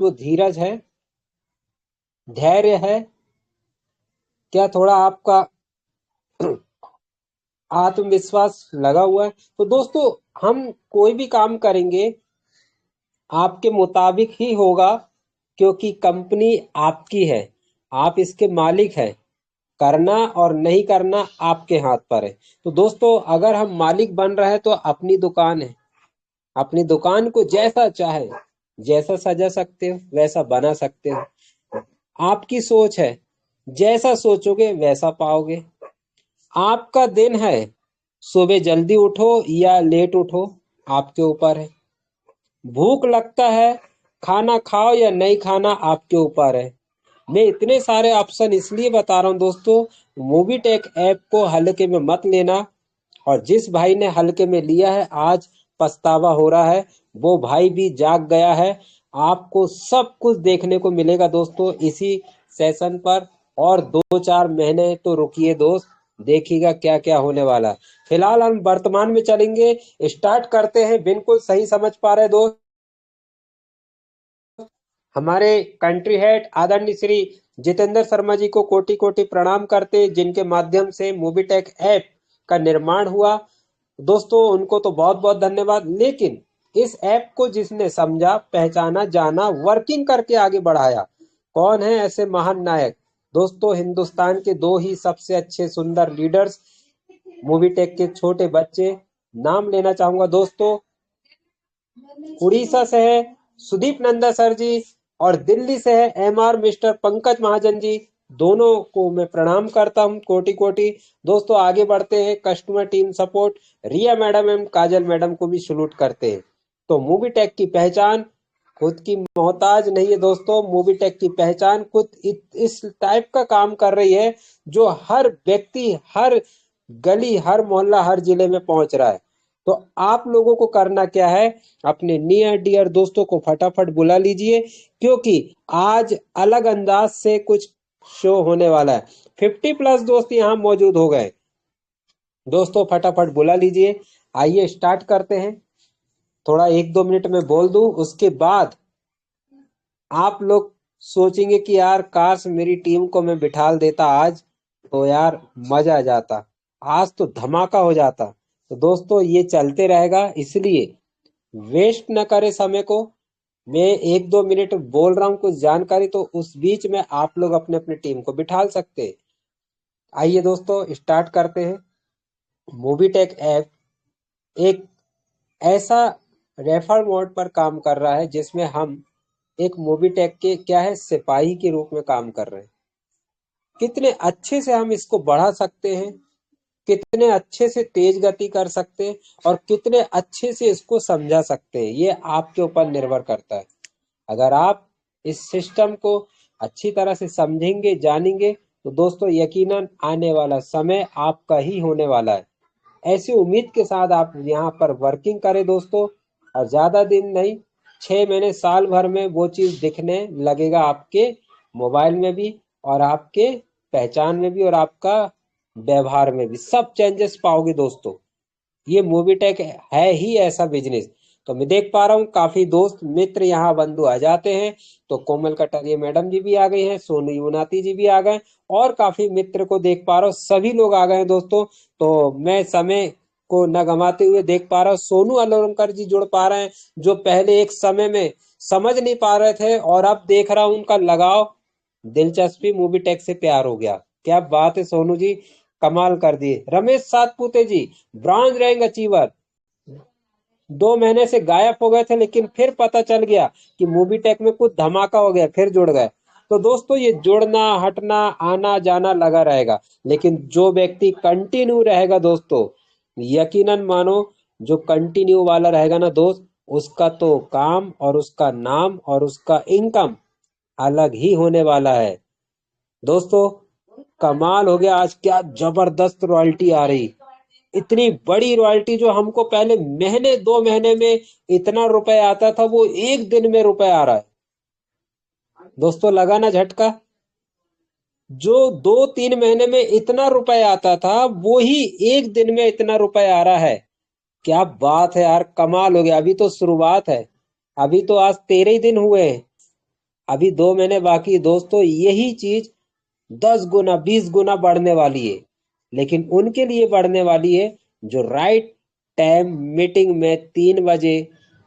वो धीरज है, धैर्य है, क्या थोड़ा आपका आत्मविश्वास लगा हुआ है? तो दोस्तों, हम कोई भी काम करेंगे आपके मुताबिक ही होगा, क्योंकि कंपनी आपकी है, आप इसके मालिक हैं। करना और नहीं करना आपके हाथ पर है। तो दोस्तों, अगर हम मालिक बन रहे हैं तो अपनी दुकान है, अपनी दुकान को जैसा चाहे, जैसा सजा सकते हो वैसा बना सकते हो। आपकी सोच है, जैसा सोचोगे वैसा पाओगे। आपका दिन है, सुबह जल्दी उठो या लेट उठो, आपके ऊपर है। भूख लगता है, खाना खाओ या नहीं खाना आपके ऊपर है। मैं इतने सारे ऑप्शन इसलिए बता रहा हूँ दोस्तों, मूवी टेक ऐप को हल्के में मत लेना। और जिस भाई ने हल्के में लिया है, आज पछतावा हो रहा है। वो भाई भी जाग गया है। आपको सब कुछ देखने को मिलेगा दोस्तों इसी सेशन पर। और 2-4 महीने तो रुकिए दोस्त, देखिएगा क्या क्या होने वाला है। फिलहाल हम वर्तमान में चलेंगे, स्टार्ट करते हैं। बिल्कुल सही समझ पा रहे दोस्त। हमारे कंट्री हेड आदरणीय श्री जितेंद्र शर्मा जी को कोटि कोटि प्रणाम करते, जिनके माध्यम से मूवीटेक ऐप का निर्माण हुआ। दोस्तों, उनको तो बहुत बहुत धन्यवाद। लेकिन इस ऐप को जिसने समझा, पहचाना, जाना, वर्किंग करके आगे बढ़ाया, कौन है ऐसे महान नायक? दोस्तों, हिंदुस्तान के दो ही सबसे अच्छे सुंदर लीडर्स, मूवीटेक के छोटे बच्चे। नाम लेना चाहूंगा दोस्तों, उड़ीसा से है सुदीप नंदा सर जी, और दिल्ली से है एमआर मिस्टर पंकज महाजन जी। दोनों को मैं प्रणाम करता हूं कोटि कोटि। दोस्तों, आगे बढ़ते हैं। कस्टमर टीम सपोर्ट रिया मैडम एवं काजल मैडम को भी सलूट करते हैं। तो मूवी टेक की पहचान खुद की मोहताज नहीं है दोस्तों। मूवी टेक की पहचान खुद इस टाइप का काम कर रही है, जो हर व्यक्ति, हर गली, हर मोहल्ला, हर जिले में पहुंच रहा है। तो आप लोगों को करना क्या है, अपने नियर डियर दोस्तों को फटाफट बुला लीजिए, क्योंकि आज अलग अंदाज से कुछ शो होने वाला है। 50+ दोस्त यहाँ मौजूद हो गए। दोस्तों, फटाफट बुला लीजिए। आइए स्टार्ट करते हैं। थोड़ा 1-2 मिनट में बोल दूं, उसके बाद आप लोग सोचेंगे कि यार काश मेरी टीम को मैं बिठा देता आज, तो यार मजा आ जाता, आज तो धमाका हो जाता। तो दोस्तों, ये चलते रहेगा, इसलिए वेस्ट न करे समय को। मैं 1-2 मिनट बोल रहा हूँ कुछ जानकारी, तो उस बीच में आप लोग अपने अपने टीम को बिठा सकते हैं। आइए दोस्तों, स्टार्ट करते हैं। मूवीटेक ऐप एक ऐसा रेफर मोड पर काम कर रहा है, जिसमें हम एक मूवीटेक के क्या है, सिपाही के रूप में काम कर रहे हैं। कितने अच्छे से हम इसको बढ़ा सकते हैं, कितने अच्छे से तेज गति कर सकते हैं, और कितने अच्छे से इसको समझा सकते हैं, ये आपके ऊपर निर्भर करता है। अगर आप इस सिस्टम को अच्छी तरह से समझेंगे, जानेंगे, तो दोस्तों यकीनन आने वाला समय आपका ही होने वाला है। ऐसी उम्मीद के साथ आप यहाँ पर वर्किंग करें दोस्तों। और ज्यादा दिन नहीं, 6 महीने, साल भर में वो चीज दिखने लगेगा आपके मोबाइल में भी, और आपके पहचान में भी, और आपका व्यवहार में भी सब चेंजेस पाओगे दोस्तों। ये मूवीटेक है ही ऐसा बिजनेस। तो मैं देख पा रहा हूँ काफी दोस्त मित्र यहाँ बंधु आ जाते हैं। तो कोमल कटारिया मैडम जी भी आ गई हैं, सोनू युवनाती जी भी आ गए, और काफी मित्र को देख पा रहा हूँ, सभी लोग आ गए हैं दोस्तों। तो मैं समय को न गंवाते हुए देख पा रहा हूँ, सोनू अलवलकर जी जुड़ पा रहे हैं, जो पहले एक समय में समझ नहीं पा रहे थे, और अब देख रहा हूँ उनका लगाव, दिलचस्पी, मूवी टेक से प्यार हो गया। क्या बात है सोनू जी, कमाल कर दिए। रमेश सातपुते जी, ब्रॉन्ज रैंक अचीवर, 2 महीने से गायब हो गए थे, लेकिन फिर पता चल गया कि मूवी टेक में कुछ धमाका हो गया, फिर जुड़ गए। तो दोस्तों, ये जुड़ना, हटना, आना जाना लगा रहेगा, लेकिन जो व्यक्ति कंटिन्यू रहेगा दोस्तों, यकीनन मानो, जो कंटिन्यू वाला रहेगा ना दोस्त, उसका तो काम और उसका नाम और उसका इनकम अलग ही होने वाला है दोस्तों। कमाल हो गया, आज क्या जबरदस्त रॉयल्टी आ रही, इतनी बड़ी रॉयल्टी, जो हमको पहले महीने 2 महीने में इतना रुपए आता था, वो एक दिन में रुपए आ रहा है दोस्तों। लगा ना झटका? जो 2-3 महीने में इतना रुपए आता था, वो ही एक दिन में इतना रुपए आ रहा है। क्या बात है यार, कमाल हो गया। अभी तो शुरुआत है, अभी तो आज 13 ही दिन हुए हैं। अभी 2 महीने बाकी दोस्तों, यही चीज 10 गुना 20 गुना बढ़ने वाली है। लेकिन उनके लिए बढ़ने वाली है जो राइट टाइम मीटिंग में 3 बजे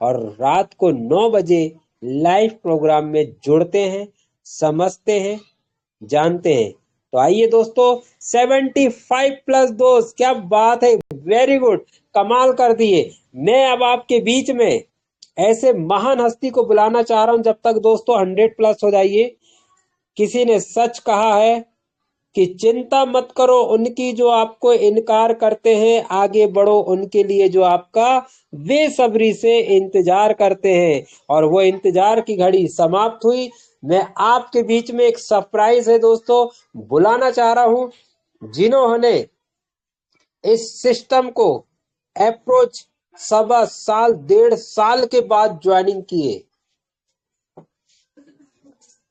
और रात को 9 बजे लाइव प्रोग्राम में जुड़ते हैं, समझते हैं, जानते हैं। तो आइए दोस्तों, 75+ दोस्त, क्या बात है, वेरी गुड, कमाल कर दिए। मैं अब आपके बीच में ऐसे महान हस्ती को बुलाना चाह रहा हूं जब तक दोस्तों 100+ हो जाइए। किसी ने सच कहा है कि चिंता मत करो उनकी जो आपको इनकार करते हैं, आगे बढ़ो उनके लिए जो आपका बेसब्री से इंतजार करते हैं। और वो इंतजार की घड़ी समाप्त हुई। मैं आपके बीच में एक सरप्राइज है दोस्तों, बुलाना चाह रहा हूं, जिन्होंने इस सिस्टम को अप्रोच 1.25 साल 1.5 साल के बाद ज्वाइनिंग किए।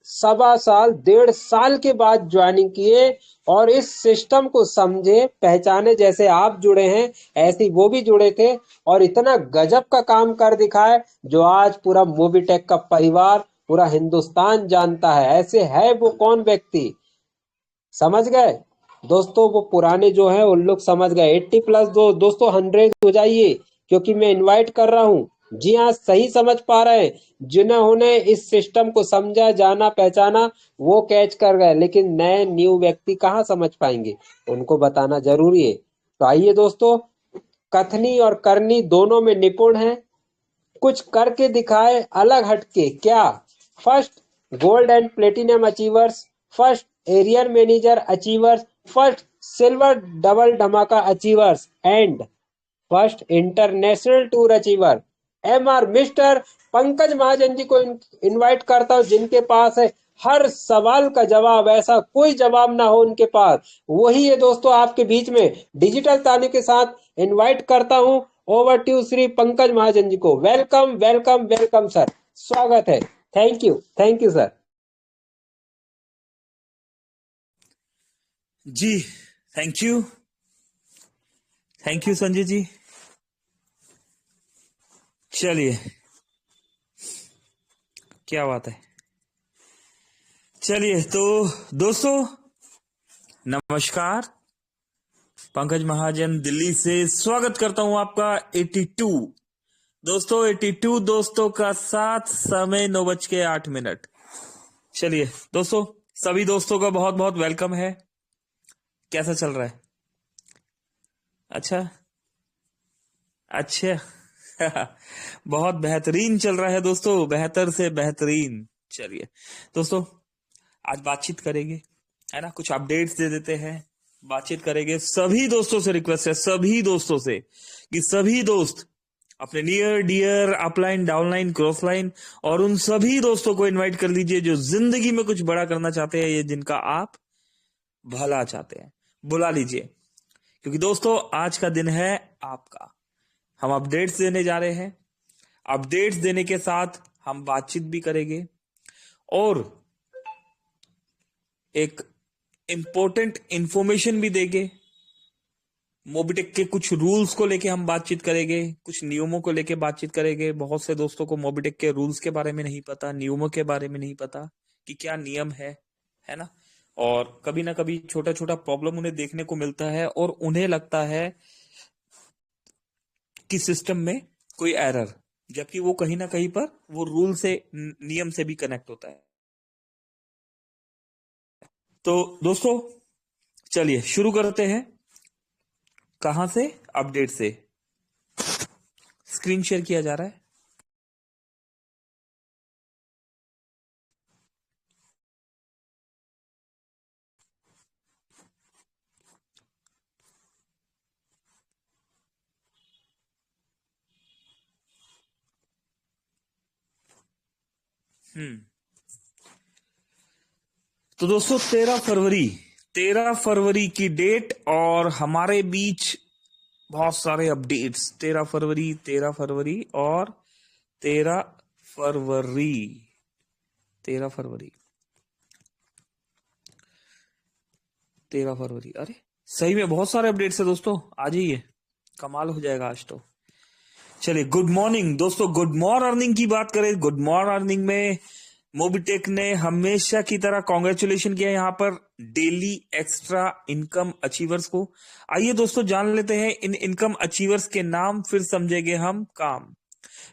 1.25 साल 1.5 साल के बाद ज्वाइनिंग किए और इस सिस्टम को समझे पहचाने। जैसे आप जुड़े हैं ऐसे वो भी जुड़े थे और इतना गजब का काम कर दिखाए जो आज पूरा मोबीटेक का परिवार, पूरा हिंदुस्तान जानता है। ऐसे है वो कौन व्यक्ति, समझ गए दोस्तों? वो पुराने जो हैं उन लोग समझ गए। 80+ दोस्तों 100 हो जाइए, क्योंकि मैं इनवाइट कर रहा हूँ। जी हाँ, सही समझ पा रहे हैं। जिन्होंने इस सिस्टम को समझा, जाना, पहचाना, वो कैच कर गए, लेकिन नए न्यू व्यक्ति कहाँ समझ पाएंगे, उनको बताना जरूरी है। तो आइए दोस्तों, कथनी और करनी दोनों में निपुण है, कुछ करके दिखाए अलग हटके। क्या? First gold and platinum achievers, first area manager achievers, first silver double धमाका achievers and first international tour achiever MR mister Pankaj Mahajan ji को इनवाइट करता हूं, जिनके पास है हर सवाल का जवाब। ऐसा कोई जवाब ना हो उनके पास, वही है दोस्तों आपके बीच में। डिजिटल ताली के साथ इनवाइट करता हूं, ओवर टू श्री पंकज महाजन जी को। वेलकम वेलकम वेलकम सर, स्वागत है। Thank you sir. जी, थैंक यू संजय जी। चलिए, क्या बात है। चलिए तो दोस्तों नमस्कार, पंकज महाजन दिल्ली से स्वागत करता हूं आपका 82 दोस्तों, 82 दोस्तों का साथ, समय 9:08। चलिए दोस्तों, सभी दोस्तों का बहुत बहुत वेलकम है। कैसा चल रहा है? अच्छा बहुत बेहतरीन चल रहा है दोस्तों, बेहतर से बेहतरीन। चलिए दोस्तों, आज बातचीत करेंगे, है ना, कुछ अपडेट्स दे देते हैं, बातचीत करेंगे। सभी दोस्तों से रिक्वेस्ट है, सभी दोस्तों से, कि सभी दोस्त अपने near dear upline downline cross line और उन सभी दोस्तों को इनवाइट कर लीजिए जो जिंदगी में कुछ बड़ा करना चाहते हैं, ये जिनका आप भला चाहते हैं, बुला लीजिए। क्योंकि दोस्तों आज का दिन है आपका। हम अपडेट्स देने जा रहे हैं, अपडेट्स देने के साथ हम बातचीत भी करेंगे और एक इंपॉर्टेंट इंफॉर्मेशन भी देंगे। मोबीटेक के कुछ रूल्स को लेके हम बातचीत करेंगे, कुछ नियमों को लेके बातचीत करेंगे। बहुत से दोस्तों को मोबीटेक के रूल्स के बारे में नहीं पता, नियमों के बारे में नहीं पता कि क्या नियम है ना। और कभी ना कभी छोटा छोटा प्रॉब्लम उन्हें देखने को मिलता है और उन्हें लगता है कि सिस्टम में कोई एरर, जबकि वो कहीं ना कहीं पर वो रूल से, नियम से भी कनेक्ट होता है। तो दोस्तों चलिए शुरू करते हैं। कहां से? अपडेट से। स्क्रीन शेयर किया जा रहा है। तो दोस्तों 13 फरवरी की डेट और हमारे बीच बहुत सारे अपडेट्स। 13 फरवरी और 13 फरवरी 13 फरवरी, अरे सही में बहुत सारे अपडेट्स है दोस्तों। आ जाइए, कमाल हो जाएगा आज तो। चलिए, गुड मॉर्निंग दोस्तों। गुड मॉर्निंग की बात करें, गुड मॉर्निंग में मोबिटेक ने हमेशा की तरह कॉन्ग्रेचुलेशन किया यहाँ पर डेली एक्स्ट्रा इनकम अचीवर्स को। आइए दोस्तों जान लेते हैं इन इनकम अचीवर्स के नाम, फिर समझेंगे हम काम।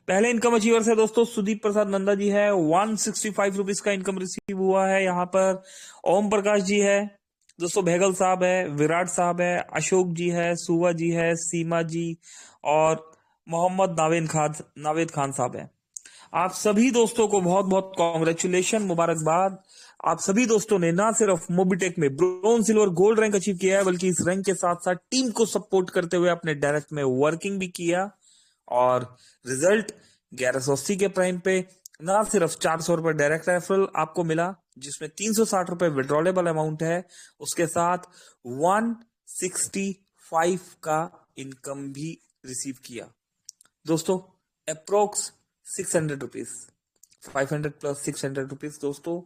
पहले इनकम अचीवर्स है दोस्तों सुदीप प्रसाद नंदा जी है, 165 रुपीज का इनकम रिसीव हुआ है यहाँ पर। ओम प्रकाश जी है दोस्तों, behगल साहब है, विराट साहब है, अशोक जी है, सुवा जी है, सीमा जी और मोहम्मद नावेद खान साहब है। आप सभी दोस्तों को बहुत बहुत कॉन्ग्रेचुलेशन, मुबारकबाद। आप सभी दोस्तों ने ना सिर्फ मोबिटेक में bronze silver gold rank achieve किया है, बल्कि इस रैंक के साथ साथ टीम को सपोर्ट करते हुए अपने डायरेक्ट में वर्किंग भी किया और रिजल्ट 1180 के प्राइम पे ना सिर्फ 400 रुपए डायरेक्ट रेफरल आपको मिला, जिसमें 360 रुपए विड्रॉलेबल अमाउंट है, उसके साथ 165 का इनकम भी रिसीव किया दोस्तों। अप्रोक्स 600 रुपीज, 500 प्लस 600 रुपीज दोस्तों।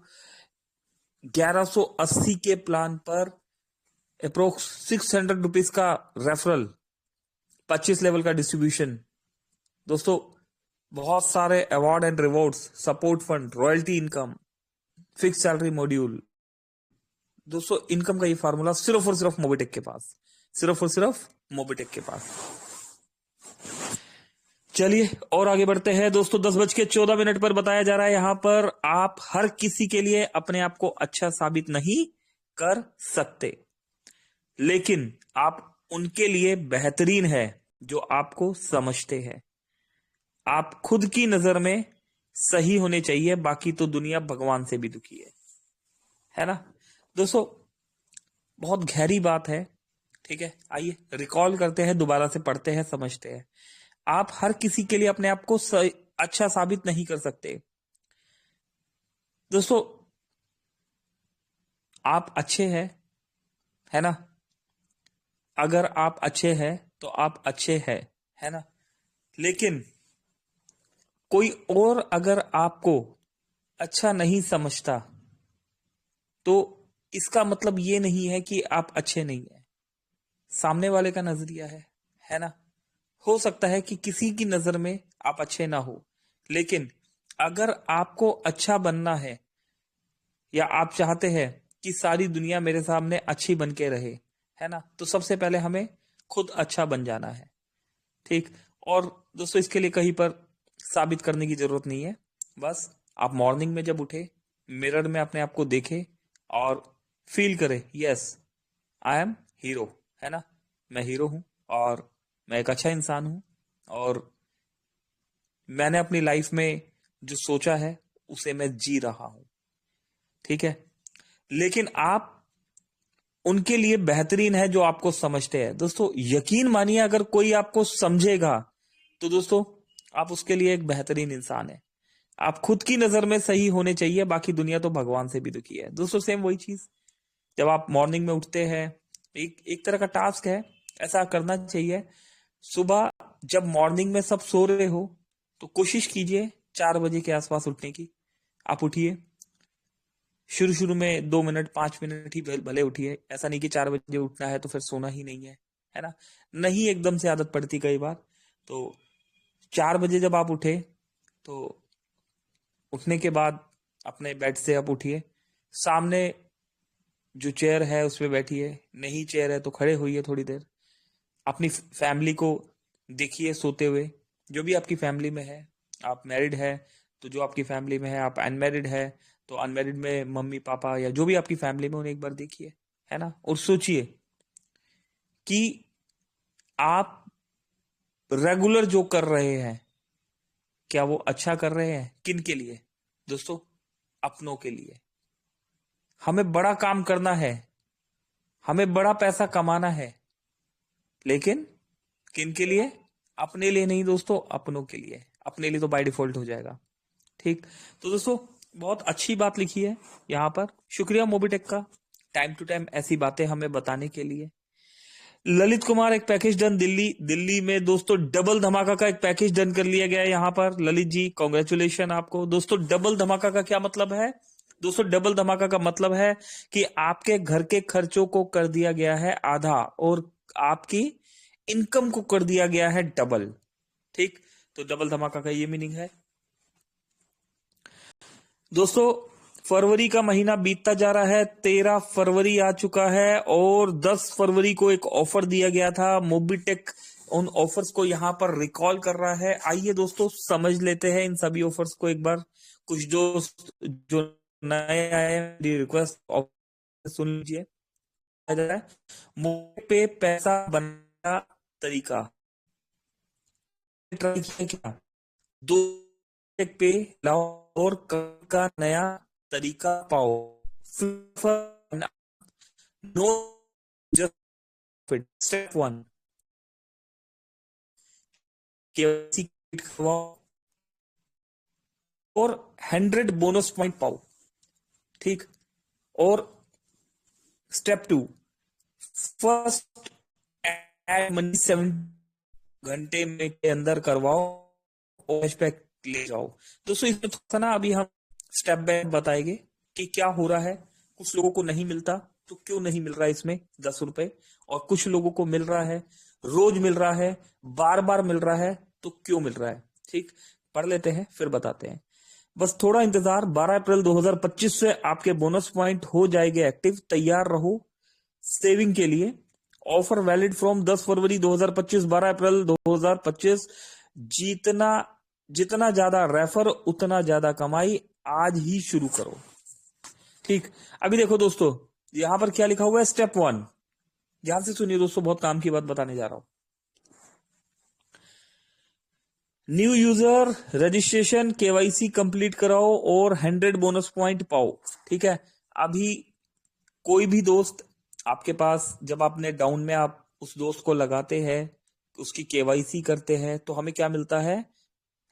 1180 के प्लान पर अप्रोक्स 600 रुपीज का रेफरल, 25 लेवल का डिस्ट्रीब्यूशन दोस्तों। बहुत सारे award and rewards, support fund, royalty income, fix salary module दोस्तों। इनकम का ये फार्मूला सिर्फ और सिर्फ मोबिटेक के पास, सिर्फ और सिर्फ मोबिटेक के पास। चलिए और आगे बढ़ते हैं दोस्तों। 10:14 पर बताया जा रहा है यहाँ पर, आप हर किसी के लिए अपने आप को अच्छा साबित नहीं कर सकते, लेकिन आप उनके लिए बेहतरीन है जो आपको समझते हैं। आप खुद की नजर में सही होने चाहिए, बाकी तो दुनिया भगवान से भी दुखी है ना दोस्तों। बहुत गहरी बात है, ठीक है। आइए रिकॉल करते हैं, दोबारा से पढ़ते हैं, समझते हैं। आप हर किसी के लिए अपने आप को अच्छा साबित नहीं कर सकते दोस्तों। आप अच्छे हैं, है ना। अगर आप अच्छे हैं तो आप अच्छे हैं, है ना। लेकिन कोई और अगर आपको अच्छा नहीं समझता तो इसका मतलब ये नहीं है कि आप अच्छे नहीं है। सामने वाले का नजरिया है ना। हो सकता है कि किसी की नजर में आप अच्छे ना हो, लेकिन अगर आपको अच्छा बनना है या आप चाहते हैं कि सारी दुनिया मेरे सामने अच्छी बन के रहे, है ना, तो सबसे पहले हमें खुद अच्छा बन जाना है, ठीक। और दोस्तों इसके लिए कहीं पर साबित करने की जरूरत नहीं है। बस आप मॉर्निंग में जब उठे, मिरर में अपने आप को देखे और फील करें, यस आई एम हीरो, है ना। मैं हीरो हूं और मैं एक अच्छा इंसान हूं और मैंने अपनी लाइफ में जो सोचा है उसे मैं जी रहा हूं, ठीक है। लेकिन आप उनके लिए बेहतरीन है जो आपको समझते हैं दोस्तों। यकीन मानिए, अगर कोई आपको समझेगा तो दोस्तों आप उसके लिए एक बेहतरीन इंसान है। आप खुद की नजर में सही होने चाहिए, बाकी दुनिया तो भगवान से भी दुखी है दोस्तों। सेम वही चीज, जब आप मॉर्निंग में उठते हैं, एक तरह का टास्क है, ऐसा करना चाहिए। सुबह जब मॉर्निंग में सब सो रहे हो तो कोशिश कीजिए 4 बजे के आसपास उठने की। आप उठिए, शुरू शुरू में 2 मिनट 5 मिनट ही भले उठिए। ऐसा नहीं कि 4 बजे उठना है तो फिर सोना ही नहीं है ना। नहीं एकदम से आदत पड़ती कई बार। तो 4 बजे जब आप उठे तो उठने के बाद अपने बेड से आप उठिए, सामने जो चेयर है उस पर बैठिए, नहीं चेयर है तो खड़े होइए थोड़ी देर। अपनी फैमिली को देखिए सोते हुए, जो भी आपकी फैमिली में है। आप मैरिड है तो जो आपकी फैमिली में है, आप अनमैरिड है तो अनमैरिड में मम्मी पापा या जो भी आपकी फैमिली में, उन्हें एक बार देखिए, है ना। और सोचिए कि आप रेगुलर जो कर रहे हैं, क्या वो अच्छा कर रहे हैं? किन के लिए दोस्तों? अपनों के लिए। हमें बड़ा काम करना है, हमें बड़ा पैसा कमाना है, लेकिन किन के लिए? अपने लिए नहीं दोस्तों, अपनों के लिए। अपने लिए तो बाय डिफॉल्ट हो जाएगा, ठीक। तो दोस्तों बहुत अच्छी बात लिखी है यहाँ पर। शुक्रिया मोबिटेक का, टाइम टू टाइम ऐसी बातें हमें बताने के लिए। ललित कुमार, एक पैकेज डन दिल्ली में दोस्तों। डबल धमाका का एक पैकेज डन कर लिया गया है यहाँ पर। ललित जी कॉन्ग्रेचुलेशन आपको दोस्तों। डबल धमाका का क्या मतलब है दोस्तों? डबल धमाका का मतलब है कि आपके घर के खर्चों को कर दिया गया है आधा और आपकी इनकम को कर दिया गया है डबल, ठीक। तो डबल धमाका का ये मीनिंग है दोस्तों फरवरी का महीना बीतता जा रहा है, 13 फरवरी आ चुका है और 10 फरवरी को एक ऑफर दिया गया था। मोबीटेक उन ऑफर्स को यहाँ पर रिकॉल कर रहा है। आइए दोस्तों समझ लेते हैं इन सभी ऑफर्स को एक बार। कुछ दोस्त जो नए आए हैं, रिक्वेस्ट सुन लीजिए। मोबाइल पे पैसा बनाना तरीका ट्राई किया क्या? दो पे लाओ और का नया तरीका पाओ। नो जस्ट स्टेप 1 केवाईसी करवाओ और 100 बोनस पॉइंट पाओ। ठीक, और स्टेप 2 फर्स्ट एड मनी 7 घंटे में के अंदर करवाओ और कैशबैक ले जाओ। दोस्तों इसमें थोड़ा ना अभी हम स्टेप बाय बताएंगे कि क्या हो रहा है। कुछ लोगों को नहीं मिलता तो क्यों नहीं मिल रहा है इसमें 10 रुपए, और कुछ लोगों को मिल रहा है, रोज मिल रहा है, बार बार मिल रहा है, तो क्यों मिल रहा है। ठीक, पढ़ लेते हैं फिर बताते हैं। बस थोड़ा इंतजार, 12 अप्रैल 2025 से आपके बोनस पॉइंट हो जाएंगे एक्टिव। तैयार रहो सेविंग के लिए। ऑफर वैलिड फ्रॉम 10 फरवरी 2025 12 अप्रैल 2025। जितना जितना ज्यादा रेफर उतना ज्यादा कमाई। आज ही शुरू करो। ठीक, अभी देखो दोस्तों यहां पर क्या लिखा हुआ है, स्टेप 1। ध्यान से सुनिए दोस्तों, बहुत काम की बात बताने जा रहा हूं। New user registration KYC complete कराओ और 100 बोनस पॉइंट पाओ। ठीक है, अभी कोई भी दोस्त आपके पास, जब आपने डाउन में आप उस दोस्त को लगाते हैं, उसकी केवाईसी करते हैं, तो हमें क्या मिलता है,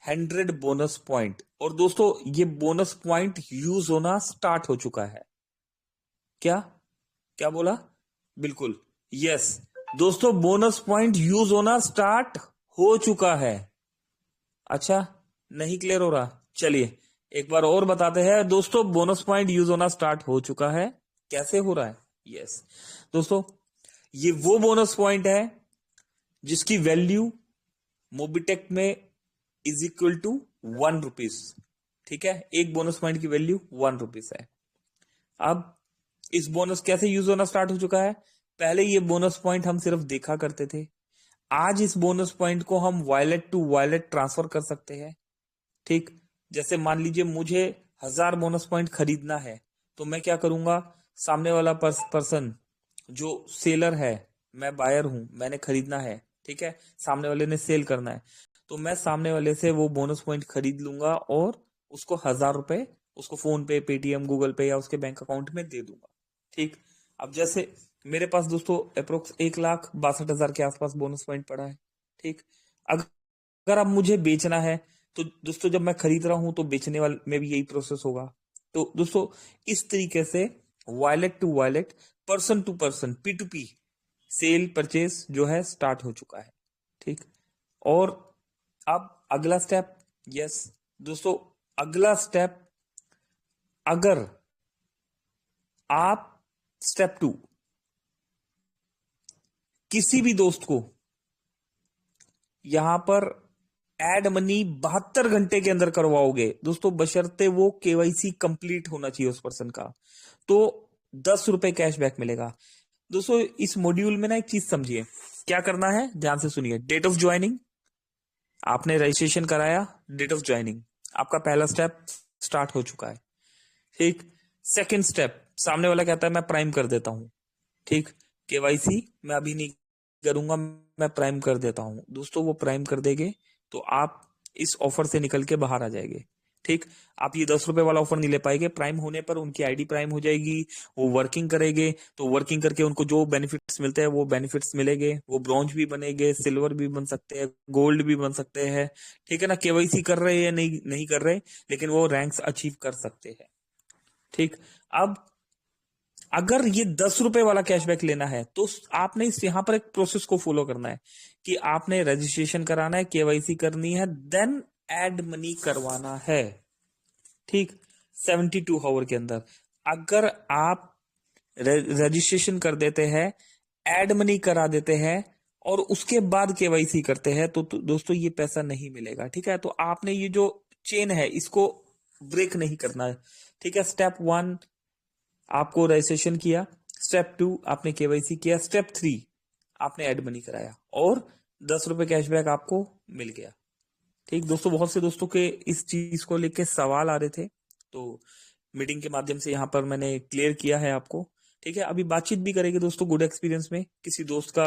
100 बोनस पॉइंट। और दोस्तों ये बोनस पॉइंट यूज होना स्टार्ट हो चुका है। क्या क्या बोला? बिल्कुल यस दोस्तों, बोनस पॉइंट यूज होना स्टार्ट हो चुका है। अच्छा, नहीं क्लियर हो रहा? चलिए एक बार और बताते हैं दोस्तों। बोनस पॉइंट यूज होना स्टार्ट हो चुका है। कैसे हो रहा है? यस दोस्तों, ये वो बोनस पॉइंट है जिसकी वैल्यू मोबीटेक में इज इक्वल टू 1 रुपीज। ठीक है, एक बोनस पॉइंट की वैल्यू 1 रुपीज है। अब इस बोनस कैसे यूज होना स्टार्ट हो चुका है? पहले ये बोनस पॉइंट हम सिर्फ देखा करते थे। आज इस बोनस पॉइंट को हम वॉलेट टू वॉलेट ट्रांसफर कर सकते हैं। ठीक, जैसे मान लीजिए मुझे 1000 बोनस पॉइंट खरीदना है, तो मैं क्या करूंगा, सामने वाला पर्सन जो सेलर है, मैं बायर हूं, मैंने खरीदना है, ठीक है, सामने वाले ने सेल करना है, तो मैं सामने वाले से वो बोनस पॉइंट खरीद लूंगा और उसको 1000 रुपए उसको फोन पे, पेटीएम, गूगल पे या उसके बैंक अकाउंट में दे दूंगा। ठीक, अब जैसे मेरे पास दोस्तों अप्रोक्स 1,62,000 के आसपास बोनस पॉइंट पड़ा है। ठीक, अगर अब मुझे बेचना है, तो दोस्तों जब मैं खरीद रहा हूं तो बेचने वाले में भी यही प्रोसेस होगा। तो दोस्तों इस तरीके से wallet to wallet, person to person, P2P sell purchase जो है स्टार्ट हो चुका है। ठीक, और अब अगला स्टेप, यस दोस्तों, अगला स्टेप, अगर आप स्टेप 2 किसी भी दोस्त को यहां पर एड मनी 72 घंटे के अंदर करवाओगे दोस्तों, बशर्ते वो केवाईसी कंप्लीट होना चाहिए उस पर्सन का, तो 10 रुपए कैशबैक मिलेगा। दोस्तों इस मॉड्यूल में ना एक चीज समझिए, क्या करना है ध्यान से सुनिए। डेट ऑफ ज्वाइनिंग, आपने रजिस्ट्रेशन कराया, डेट ऑफ ज्वाइनिंग, आपका पहला स्टेप स्टार्ट हो चुका है। ठीक, सेकंड स्टेप, सामने वाला कहता है मैं प्राइम कर देता हूं। ठीक, केवाईसी मैं अभी नहीं करूंगा, मैं प्राइम कर देता हूं। दोस्तों वो प्राइम कर देंगे तो आप इस ऑफर से निकल के बाहर आ जाएंगे। ठीक, आप ये 10 रुपए वाला ऑफर नहीं ले पाएंगे। प्राइम होने पर उनकी आईडी प्राइम हो जाएगी, वो वर्किंग करेंगे, तो वर्किंग करके उनको जो बेनिफिट्स मिलते हैं वो बेनिफिट्स मिलेंगे। वो ब्रॉन्ज भी बनेंगे, सिल्वर भी बन सकते हैं, गोल्ड भी बन सकते हैं। ठीक है ना, केवाईसी कर रहे हैं या नहीं कर रहे, लेकिन वो रैंक्स अचीव कर सकते हैं। ठीक, अब अगर ये 10 रुपए वाला कैशबैक लेना है तो आपने इस यहां पर एक प्रोसेस को फॉलो करना है कि आपने रजिस्ट्रेशन कराना है, केवाईसी करनी है, देन एड मनी करवाना है। ठीक, 72 आवर के अंदर अगर आप रजिस्ट्रेशन कर देते हैं, एड मनी करा देते हैं और उसके बाद केवाईसी करते हैं, तो दोस्तों ये पैसा नहीं मिलेगा। ठीक है, तो आपने ये जो चेन है इसको ब्रेक नहीं करना है। ठीक है, स्टेप 1 आपको रजिस्ट्रेशन किया, स्टेप 2 आपने केवाईसी किया, स्टेप 3 आपने एड मनी कराया और 10 रुपए कैशबैक आपको मिल गया। ठीक दोस्तों, बहुत से दोस्तों के इस चीज को लेके सवाल आ रहे थे, तो मीटिंग के माध्यम से यहाँ पर मैंने क्लियर किया है आपको। ठीक है, अभी बातचीत भी करेंगे दोस्तों गुड एक्सपीरियंस में। किसी दोस्त का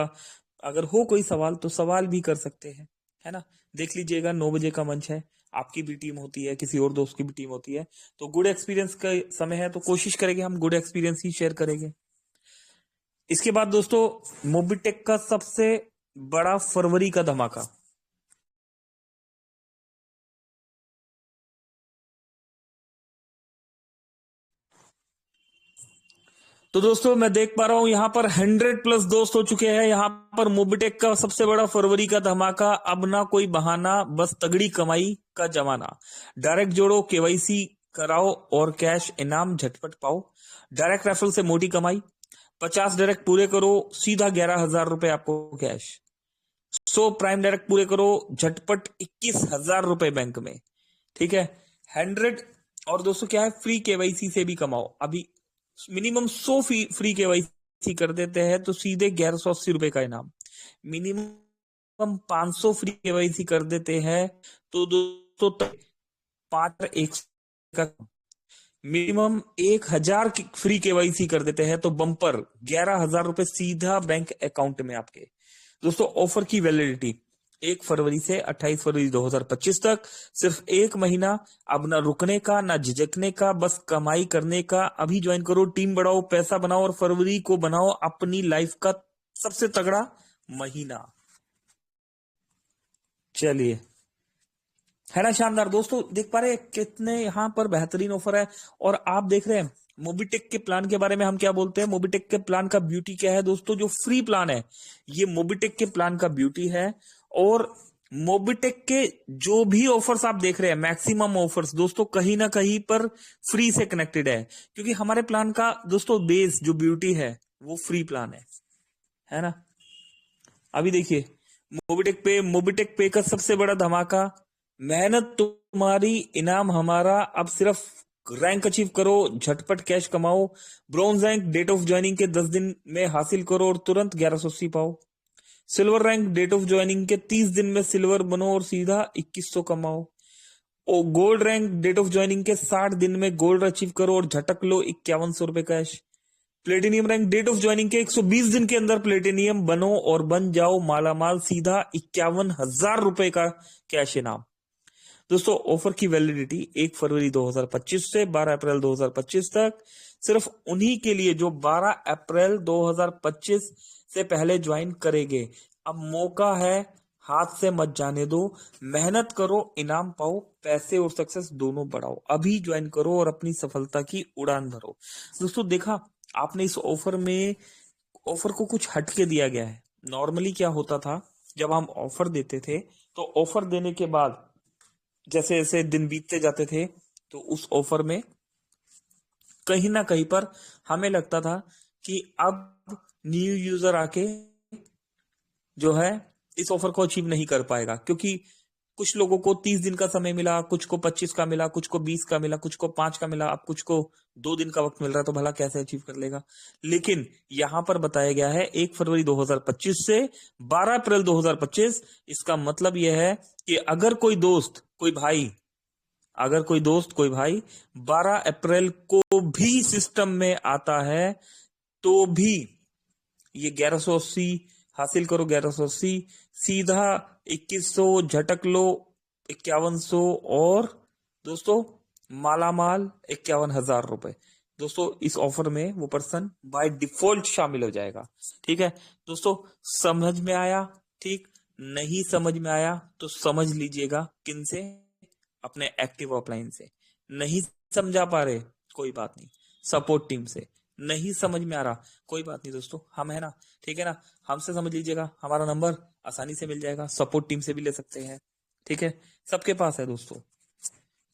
अगर हो कोई सवाल तो सवाल भी कर सकते हैं, है ना। देख लीजिएगा 9 बजे का मंच है, आपकी भी टीम होती है, किसी और दोस्त की भी टीम होती है, तो गुड एक्सपीरियंस का समय है, तो कोशिश करेंगे हम गुड एक्सपीरियंस ही शेयर करेंगे। इसके बाद दोस्तों मोबिटेक का सबसे बड़ा फरवरी का धमाका। तो दोस्तों मैं देख पा रहा हूं यहाँ पर 100+ दोस्त हो चुके हैं। यहाँ पर मोबिटेक का सबसे बड़ा फरवरी का धमाका, अब ना कोई बहाना, बस तगड़ी कमाई का जमाना। डायरेक्ट जोड़ो, केवाईसी कराओ और कैश इनाम झटपट पाओ। डायरेक्ट रेफरल से मोटी कमाई, 50 डायरेक्ट पूरे करो, सीधा 11,000 रुपए आपको कैश। 100 प्राइम डायरेक्ट पूरे करो, झटपट 21,000 रुपए बैंक में। ठीक है, 100। और दोस्तों क्या है, फ्री केवाईसी से भी कमाओ। अभी मिनिमम 100 फ्री केवाईसी कर देते हैं तो सीधे 1180 रुपए का इनाम। मिनिमम 500 फ्री केवाईसी कर देते हैं तो दोस्तों 5 का। मिनिमम 1,000 फ्री केवाईसी कर देते हैं तो बम्पर 11,000 रुपए सीधा बैंक अकाउंट में आपके। दोस्तों ऑफर की वैलिडिटी 1 फरवरी से 28 फरवरी 2025 तक, सिर्फ 1 महीना। अब ना रुकने का ना झिझकने का, बस कमाई करने का। अभी ज्वाइन करो, टीम बढ़ाओ, पैसा बनाओ और फरवरी को बनाओ अपनी लाइफ का सबसे तगड़ा महीना। चलिए, है ना शानदार दोस्तों, देख पा रहे हैं कितने यहाँ पर बेहतरीन ऑफर है। और आप देख रहे हैं मोबिटेक के प्लान के बारे में हम क्या बोलते हैं। मोबिटेक के प्लान का ब्यूटी क्या है दोस्तों, जो फ्री प्लान है ये मोबिटेक के प्लान का ब्यूटी है। और मोबिटेक के जो भी ऑफर्स आप देख रहे हैं, मैक्सिमम ऑफर्स दोस्तों कहीं ना कहीं पर फ्री से कनेक्टेड है, क्योंकि हमारे प्लान का दोस्तों बेस जो ब्यूटी है वो फ्री प्लान है ना। अभी देखिए मोबिटेक पे का सबसे बड़ा धमाका, मेहनत तुम्हारी इनाम हमारा। अब सिर्फ रैंक अचीव करो, झटपट कैश कमाओ। Bronze rank date of joining के 10 दिन में हासिल करो और तुरंत 1180 पाओ। Silver rank date of joining के 30 दिन में सिल्वर बनो और सीधा 2100 कमाओ। और gold rank date of joining के 60 दिन में गोल्ड अचीव करो और झटक लो 5100 रुपए cash. Platinum rank date of joining के 120 दिन के अंदर प्लेटिनियम बनो और बन जाओ मालामाल, सीधा 51,000 रुपए का कैश इनाम। दोस्तों ऑफर की वैलिडिटी 1 फरवरी 2025 से 12 अप्रैल 2025 तक, सिर्फ उन्हीं के लिए जो 12 अप्रैल 2025 से पहले ज्वाइन करेंगे। अब मौका है, हाथ से मत जाने दो। मेहनत करो, इनाम पाओ, पैसे और सक्सेस दोनों बढ़ाओ। अभी ज्वाइन करो और अपनी सफलता की उड़ान भरो। दोस्तों देखा आपने, इस ऑफर को कुछ हटके दिया गया है। नॉर्मली क्या होता था, जब हम ऑफर देते थे तो ऑफर देने के बाद जैसे जैसे दिन बीतते जाते थे तो उस ऑफर में कहीं ना कहीं पर हमें लगता था कि अब न्यू यूजर आके जो है इस ऑफर को अचीव नहीं कर पाएगा, क्योंकि कुछ लोगों को 30 दिन का समय मिला, कुछ को 25 का मिला, कुछ को 20 का मिला, कुछ को 5 का मिला, अब कुछ को 2 दिन का वक्त मिल रहा है, तो भला कैसे अचीव कर लेगा। लेकिन यहां पर बताया गया है 1 फरवरी 2025 से 12 अप्रैल 2025। इसका मतलब यह है कि अगर कोई दोस्त कोई भाई अगर कोई दोस्त कोई भाई 12 अप्रैल को भी सिस्टम में आता है तो भी ये 1180 हासिल करो, 1180 सीधा 2100 झटक लो 5100 और दोस्तों मालामाल 51,000 रुपए। दोस्तों इस ऑफर में वो पर्सन बाय डिफॉल्ट शामिल हो जाएगा। ठीक है दोस्तों, समझ में आया? ठीक, नहीं समझ में आया तो समझ लीजिएगा किन से, अपने एक्टिव ऑफलाइन से। नहीं समझा पा रहे कोई बात नहीं, सपोर्ट टीम से। नहीं समझ में आ रहा कोई बात नहीं दोस्तों, हम है ना, ठीक है ना, हमसे समझ लीजिएगा, हमारा नंबर आसानी से मिल जाएगा, सपोर्ट टीम से भी ले सकते हैं। ठीक है, सबके पास है दोस्तों।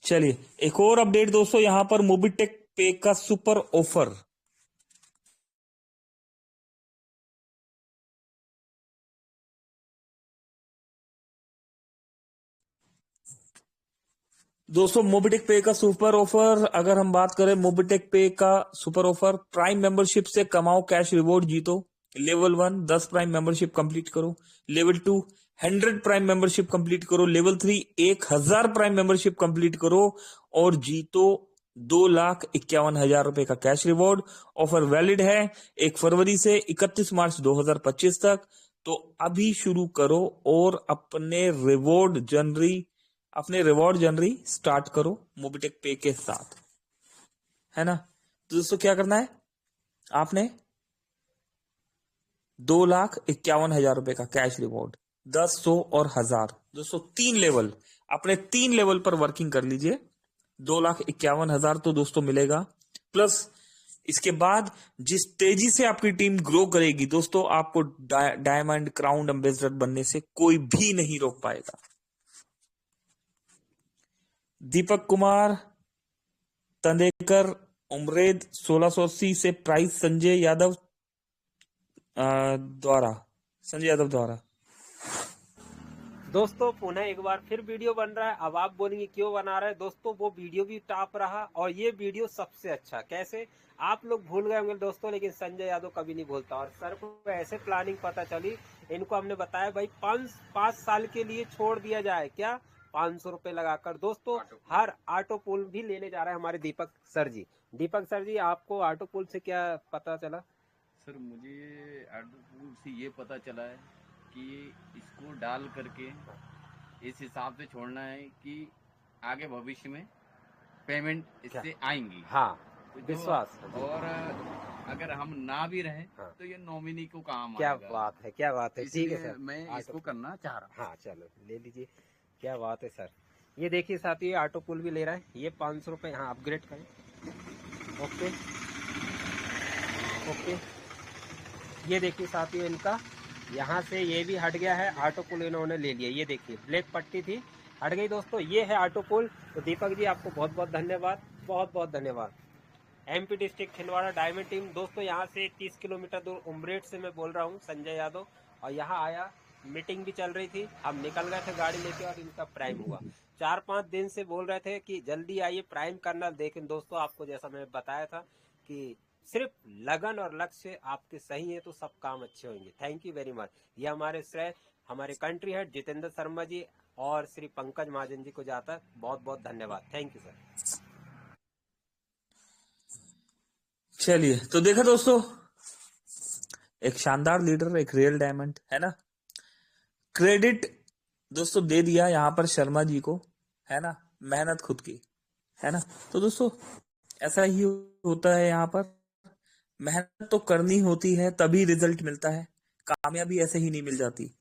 चलिए एक और अपडेट दोस्तों, यहां पर मोबिटेक पे का सुपर ऑफर। दोस्तों मोबिटेक पे का सुपर ऑफर, अगर हम बात करें मोबिटेक पे का सुपर ऑफर, प्राइम मेंबरशिप से कमाओ कैश रिवॉर्ड जीतो। लेवल 1 10 प्राइम मेंबरशिप कंप्लीट करो, लेवल 2 100 प्राइम मेंबरशिप कंप्लीट करो, लेवल 3 1000 प्राइम मेंबरशिप कंप्लीट करो और जीतो 2,51,000 रुपए का कैश रिवॉर्ड। ऑफर वैलिड है 1 फरवरी से 31 मार्च 2025 तक। तो अभी शुरू करो और अपने रिवॉर्ड जनरी स्टार्ट करो मोबिटेक पे के साथ, है ना। तो दोस्तों क्या करना है, आपने 2,51,000 रुपए का कैश रिवॉर्ड, 10, 100 और 1000, दोस्तों 3 लेवल, अपने 3 लेवल पर वर्किंग कर लीजिए। 2,51,000 तो दोस्तों मिलेगा, प्लस इसके बाद जिस तेजी से आपकी टीम ग्रो करेगी दोस्तों, आपको डायमंड क्राउन एम्बेसडर बनने से कोई भी नहीं रोक पाएगा। दीपक कुमार तंदेकर उमरेद 1680 से प्राइस संजय यादव द्वारा। दोस्तों पुनः एक बार फिर वीडियो बन रहा है। अब आप बोलेंगे क्यों बना रहे हैं दोस्तों, वो वीडियो भी टॉप रहा और ये वीडियो सबसे अच्छा। कैसे आप लोग भूल गए होंगे दोस्तों, लेकिन संजय यादव कभी नहीं भूलता। और सर को ऐसे प्लानिंग पता चली, इनको हमने बताया भाई 5 साल के लिए छोड़ दिया जाए, क्या 500 रुपए लगाकर। दोस्तों हर ऑटो पुल भी लेने जा रहे हैं हमारे दीपक सर जी। दीपक सर जी, आपको ऑटो पुल से क्या पता चला? सर मुझे ऑटो पुल से ये पता चला है कि इसको डाल करके इस हिसाब से छोड़ना है कि आगे भविष्य में पेमेंट इससे आएंगी। हाँ, तो विश्वास। और अगर हम ना भी रहे हाँ। तो ये नॉमिनी को काम क्या आएगा। बात है, क्या बात है। ठीक है इसलिए सर, मैं इसको करना चाह रहा हूँ। हाँ चलो ले लीजिए, क्या बात है सर। ये देखिए साथी, ऑटो पुल भी ले रहा है, ये 500 रुपये। हाँ अपग्रेड करें, ओके ओके। ये देखिए साथियों, इनका यहाँ से ये भी हट गया है, ऑटो पुल इन्होंने ले लिया। ये देखिए ब्लैक पट्टी थी, हट गई दोस्तों। ये है ऑटो पुल। तो दीपक जी आपको बहुत बहुत धन्यवाद, बहुत बहुत धन्यवाद। MP district Chhindwara diamond team दोस्तों, यहाँ से 30 किलोमीटर दूर उमरेड से मैं बोल रहा हूँ संजय यादव। और यहाँ आया, मीटिंग भी चल रही थी, हम निकल गए थे गाड़ी लेके और इनका प्राइम हुआ। 4-5 दिन से बोल रहे थे कि जल्दी आइए प्राइम करना। लेकिन दोस्तों आपको जैसा मैंने बताया था कि सिर्फ लगन और लक्ष्य आपके सही है तो सब काम अच्छे होंगे। Thank you very much. ये हमारे श्रेय हमारे कंट्री हेड जितेंद्र शर्मा जी और श्री पंकज महाजन जी को जाता है। बहुत बहुत धन्यवाद, थैंक यू सर। चलिए तो देखा दोस्तों, एक शानदार लीडर, एक रियल डायमंड, है ना। क्रेडिट दोस्तों दे दिया यहाँ पर शर्मा जी को, है ना, मेहनत खुद की, है ना। तो दोस्तों ऐसा ही होता है, यहाँ पर मेहनत तो करनी होती है तभी रिजल्ट मिलता है, कामयाबी ऐसे ही नहीं मिल जाती।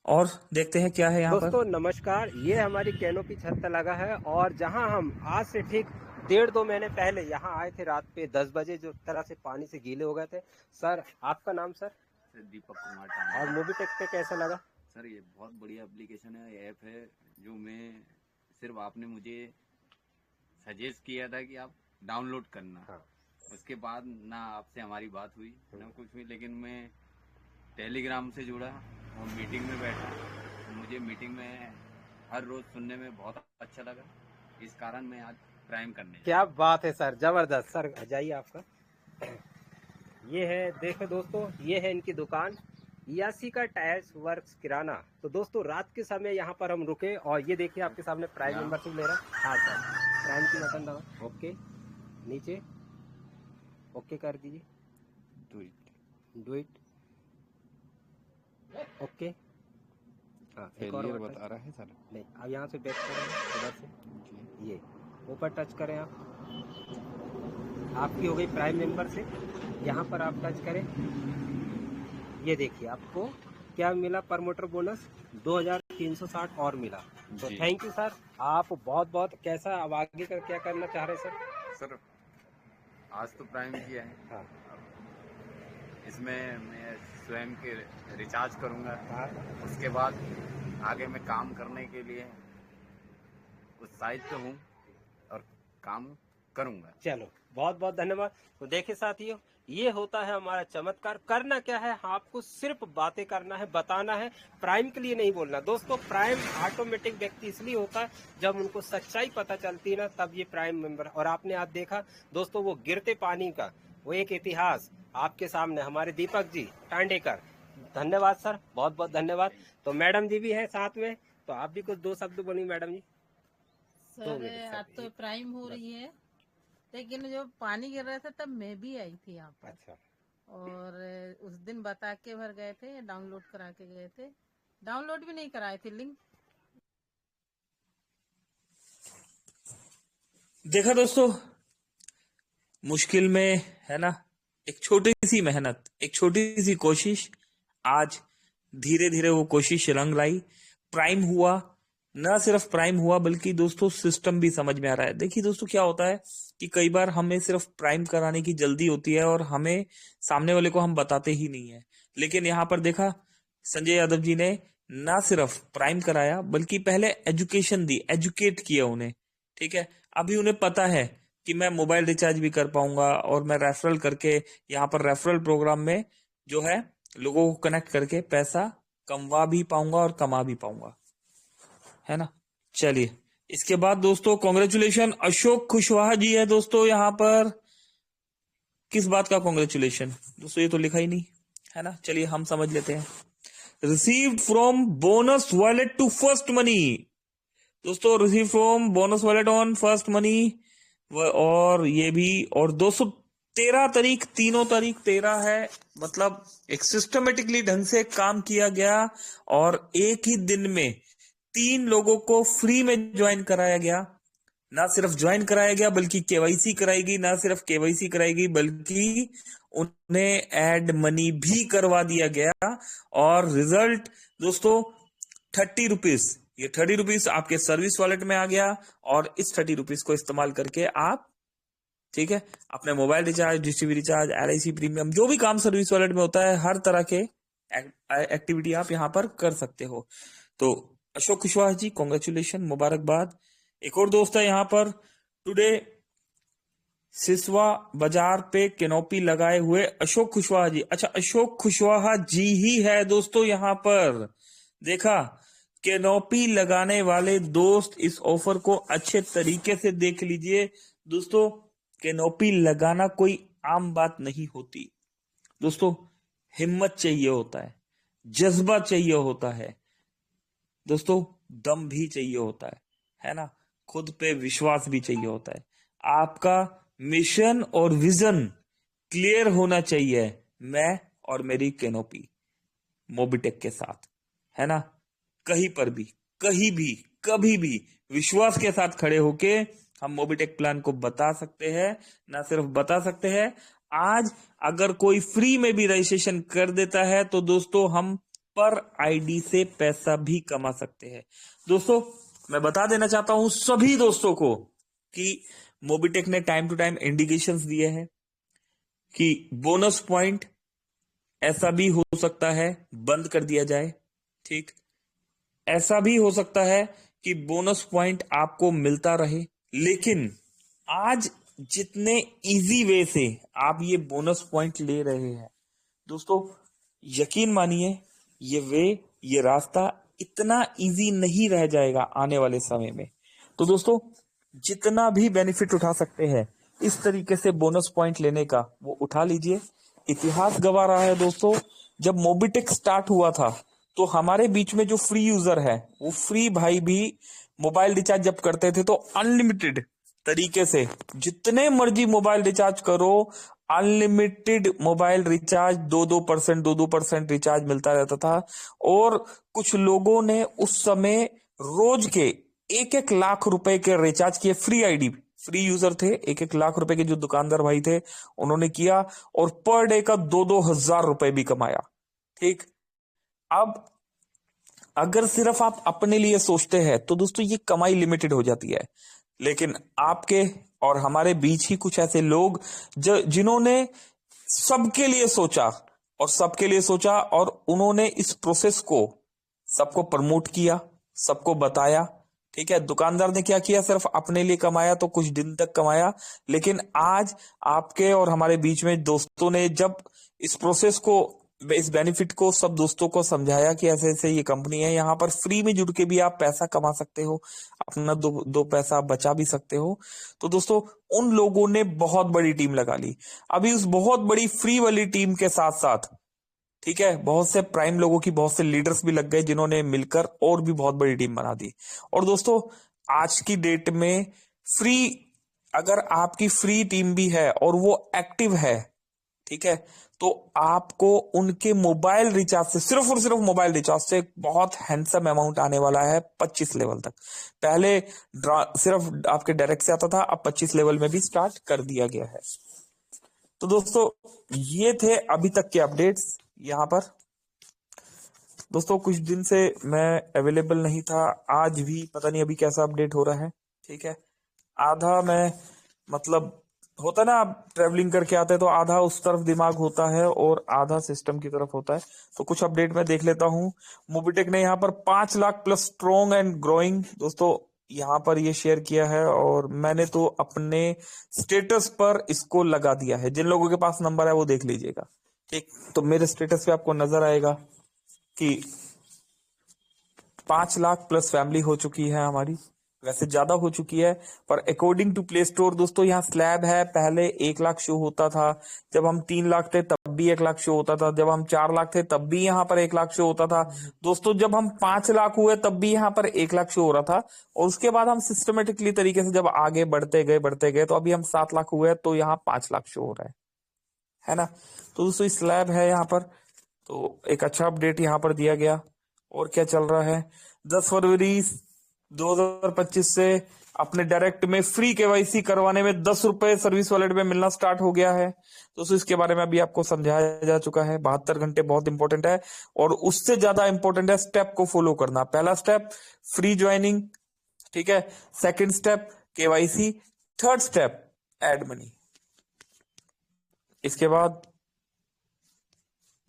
और देखते हैं क्या है यहाँ पर। दोस्तों नमस्कार, ये हमारी कैनोपी छत पे लगा है और जहाँ हम आज से ठीक 1.5-2 महीने पहले यहाँ आए थे रात पे 10 बजे, जो तरह से पानी से गीले हो गए थे। सर आपका नाम? सर दीपक कुमार टांडा। और मोबीटेक पे कैसा लगा? सर ये बहुत बढ़िया एप्लीकेशन है, ऐप है, जो मैं सिर्फ आपने मुझे सजेस्ट किया था कि आप डाउनलोड करना। हाँ। उसके बाद ना आपसे हमारी बात हुई ना कुछ हुई, लेकिन मैं टेलीग्राम से जुड़ा और मीटिंग में बैठा। मुझे मीटिंग में हर रोज सुनने में बहुत अच्छा लगा, इस कारण मैं आज प्राइम करने। क्या बात है सर, जबरदस्त। सर जाइए आपका। ये है, देखो दोस्तों, ये है इनकी दुकान यासिका टायर्स वर्क्स किराना। तो दोस्तों रात के समय यहाँ पर हम रुके और ये देखिए आपके सामने प्राइम मेंबरशिप ले रहा है। हाँ सर, प्राइम की बटन दबा, ओके, नीचे ओके कर दीजिए, डू इट ओके। हाँ एक और बता रहा है सर। नहीं, अब यहाँ से बैक करें, इधर से ये ऊपर टच करें आप, आपकी हो गई प्राइम मेंबर से। यहाँ पर आप टच करें, ये देखिए आपको क्या मिला, प्रमोटर बोनस 2360 और मिला। तो थैंक यू सर, आप बहुत बहुत। कैसा अब आगे कर क्या करना चाह रहे सर? सर आज तो प्राइम किया है, हाँ इसमें मैं स्वयं के रिचार्ज करूंगा। हाँ, उसके बाद आगे मैं काम करने के लिए उत्साहित हूँ और काम करूंगा। चलो बहुत बहुत धन्यवाद। तो देखिए साथियों, ये होता है हमारा चमत्कार। करना क्या है, आपको सिर्फ बातें करना है, बताना है, प्राइम के लिए नहीं बोलना। दोस्तों प्राइम ऑटोमेटिक व्यक्ति इसलिए होता है जब उनको सच्चाई पता चलती है ना, तब ये प्राइम मेंबर। और आपने आज देखा दोस्तों, वो गिरते पानी का वो एक इतिहास आपके सामने, हमारे दीपक जी टांडेकर। धन्यवाद सर, बहुत बहुत धन्यवाद। तो मैडम जी भी है साथ में, तो आप भी कुछ दो शब्द बोली मैडम जी। सर आज तो प्राइम हो रही है, लेकिन जब पानी गिर रहा था तब मैं भी आई थी यहाँ पर। अच्छा, और उस दिन बता के भर गए थे, डाउनलोड करा के गए थे। डाउनलोड भी नहीं कराए थे लिंक। देखा दोस्तों, मुश्किल में है ना, एक छोटी सी मेहनत, एक छोटी सी कोशिश, आज धीरे धीरे वो कोशिश रंग लाई। प्राइम हुआ, ना सिर्फ प्राइम हुआ बल्कि दोस्तों सिस्टम भी समझ में आ रहा है। देखिए दोस्तों, क्या होता है कि कई बार हमें सिर्फ प्राइम कराने की जल्दी होती है और हमें सामने वाले को हम बताते ही नहीं है। लेकिन यहाँ पर देखा, संजय यादव जी ने ना सिर्फ प्राइम कराया बल्कि पहले एजुकेशन दी, एजुकेट किया उन्हें। ठीक है, अभी उन्हें पता है कि मैं मोबाइल रिचार्ज भी कर पाऊंगा और मैं रेफरल करके, यहाँ पर रेफरल प्रोग्राम में जो है लोगों को कनेक्ट करके पैसा कमवा भी पाऊंगा और कमा भी पाऊंगा, है ना। चलिए, इसके बाद दोस्तों कॉन्ग्रेचुलेशन, अशोक कुशवाहा जी है दोस्तों यहाँ पर। किस बात का कॉन्ग्रेचुलेशन दोस्तों, ये तो लिखा ही नहीं है ना। चलिए हम समझ लेते हैं। Received from bonus wallet to first money दोस्तों, receive from bonus wallet on first money. और ये भी, और 213 तारीख, तीनों तारीख 13 है, मतलब एक सिस्टमेटिकली ढंग से काम किया गया और एक ही दिन में 3 लोगों को फ्री में ज्वाइन कराया गया। ना सिर्फ ज्वाइन कराया गया बल्कि केवाईसी कराएगी, ना सिर्फ केवाईसी कराएगी बल्कि उन्हें ऐड मनी भी करवा दिया गया। और रिजल्ट दोस्तों 30 रुपीज, ये 30 रुपीज आपके सर्विस वॉलेट में आ गया। और इस 30 रुपीज को इस्तेमाल करके आप, ठीक है, अपने mobile recharge, dish TV recharge, LIC premium, जो भी काम सर्विस वॉलेट में होता है, हर तरह के एक्टिविटी आप यहाँ पर कर सकते हो। तो अशोक कुशवाहा जी, कॉन्ग्रेचुलेशन, मुबारकबाद। एक और दोस्त है यहाँ पर, टुडे सिसवा बाजार पे कैनोपी लगाए हुए अशोक कुशवाहा जी। अच्छा, अशोक कुशवाहा जी ही है दोस्तों यहाँ पर। देखा, कैनोपी लगाने वाले दोस्त इस ऑफर को अच्छे तरीके से देख लीजिए दोस्तों। कैनोपी लगाना कोई आम बात नहीं होती दोस्तों, हिम्मत चाहिए होता है, जज्बा चाहिए होता है दोस्तों, दम भी चाहिए होता है ना, खुद पे विश्वास भी चाहिए होता है। आपका मिशन और विजन क्लियर होना चाहिए, मैं और मेरी कैनोपी मोबिटेक के साथ, है ना। कहीं पर भी, कहीं भी, कभी भी विश्वास के साथ खड़े होके हम मोबिटेक प्लान को बता सकते हैं। ना सिर्फ बता सकते हैं, आज अगर कोई फ्री में भी रजिस्ट्रेशन कर देता है तो दोस्तों हम पर आईडी से पैसा भी कमा सकते हैं। दोस्तों मैं बता देना चाहता हूं सभी दोस्तों को कि मोबिटेक ने टाइम टू टाइम इंडिकेशंस दिए हैं कि बोनस पॉइंट ऐसा भी हो सकता है बंद कर दिया जाए, ठीक, ऐसा भी हो सकता है कि बोनस पॉइंट आपको मिलता रहे। लेकिन आज जितने इजी वे से आप ये बोनस पॉइंट ले रहे हैं दोस्तों, यकीन मानिए ये वे, ये रास्ता इतना इजी नहीं रह जाएगा आने वाले समय में। तो दोस्तों जितना भी बेनिफिट उठा सकते हैं इस तरीके से बोनस पॉइंट लेने का, वो उठा लीजिए। इतिहास गवा रहा है दोस्तों, जब मोबिटेक स्टार्ट हुआ था तो हमारे बीच में जो फ्री यूजर है, वो फ्री भाई भी मोबाइल रिचार्ज जब करते थे तो अनलिमिटेड तरीके से जितने मर्जी मोबाइल रिचार्ज करो, अनलिमिटेड मोबाइल रिचार्ज 2% रिचार्ज मिलता रहता था। और कुछ लोगों ने उस समय रोज के 1-1 लाख रुपए के रिचार्ज किए, फ्री आईडी, फ्री यूजर थे, 1-1 लाख रुपए के जो दुकानदार भाई थे उन्होंने किया और पर डे का 2-2 हजार रुपए भी कमाया, ठीक। अब अगर सिर्फ आप अपने लिए सोचते हैं तो दोस्तों ये कमाई लिमिटेड हो जाती है। लेकिन आपके और हमारे बीच ही कुछ ऐसे लोग जिन्होंने सबके लिए सोचा और उन्होंने इस प्रोसेस को सबको प्रमोट किया, सबको बताया, ठीक है, दुकानदार ने क्या किया, सिर्फ अपने लिए कमाया तो कुछ दिन तक कमाया, लेकिन आज आपके और हमारे बीच में दोस्तों ने जब इस प्रोसेस को, इस बेनिफिट को सब दोस्तों को समझाया कि ऐसे ऐसे ये कंपनी है, यहाँ पर फ्री में जुड़ के भी आप पैसा कमा सकते हो, अपना दो पैसा बचा भी सकते हो। तो दोस्तों उन लोगों ने बहुत बड़ी टीम लगा ली। अभी उस बहुत बड़ी फ्री वाली टीम के साथ साथ, ठीक है, बहुत से प्राइम लोगों की, बहुत से लीडर्स भी लग गए जिन्होंने मिलकर और भी बहुत बड़ी टीम बना दी। और दोस्तों आज की डेट में फ्री, अगर आपकी फ्री टीम भी है और वो एक्टिव है, ठीक है, तो आपको उनके मोबाइल रिचार्ज से, सिर्फ और सिर्फ मोबाइल रिचार्ज से बहुत हैंडसम अमाउंट आने वाला है 25 लेवल तक। पहले सिर्फ आपके डायरेक्ट से आता था, अब 25 लेवल में भी स्टार्ट कर दिया गया है। तो दोस्तों ये थे अभी तक के अपडेट्स। यहाँ पर दोस्तों कुछ दिन से मैं अवेलेबल नहीं था, आज भी पता नहीं अभी कैसा अपडेट हो रहा है, ठीक है। आधा मैं, मतलब होता ना, आप ट्रेवलिंग करके आते हैं तो आधा उस तरफ दिमाग होता है और आधा सिस्टम की तरफ होता है। तो कुछ अपडेट मैं देख लेता हूँ। मोबिटेक ने यहाँ पर 5 lakh plus strong and growing, दोस्तों यहाँ पर ये शेयर किया है और मैंने तो अपने स्टेटस पर इसको लगा दिया है। जिन लोगों के पास नंबर है वो देख लीजिएगा, ठीक। तो मेरे स्टेटस पे आपको नजर आएगा कि 5 लाख प्लस फैमिली हो चुकी है हमारी, वैसे ज्यादा हो चुकी है, पर अकॉर्डिंग टू प्ले स्टोर दोस्तों यहाँ स्लैब है। पहले 1 लाख शो होता था, जब हम 3 लाख थे तब भी 1 लाख शो होता था, जब हम 4 लाख थे तब भी यहाँ पर 1 लाख शो होता था दोस्तों, जब हम 5 लाख हुए तब भी यहाँ पर 1 लाख शो हो रहा था। और उसके बाद हम सिस्टमेटिकली तरीके से जब आगे बढ़ते गए तो अभी हम 7 लाख हुए तो यहाँ 5 लाख शो हो रहा है ना। तो दोस्तों स्लैब है यहाँ पर, तो एक अच्छा अपडेट यहाँ पर दिया गया। और क्या चल रहा है, 10 फरवरी 2025 से अपने डायरेक्ट में फ्री केवाईसी करवाने में 10 रुपए सर्विस वॉलेट में मिलना स्टार्ट हो गया है। दोस्तों इसके बारे में अभी आपको समझाया जा चुका है। 72 घंटे बहुत इंपॉर्टेंट है और उससे ज्यादा इंपॉर्टेंट है स्टेप को फॉलो करना। पहला स्टेप फ्री ज्वाइनिंग, ठीक है, second step KYC, third step add money. इसके बाद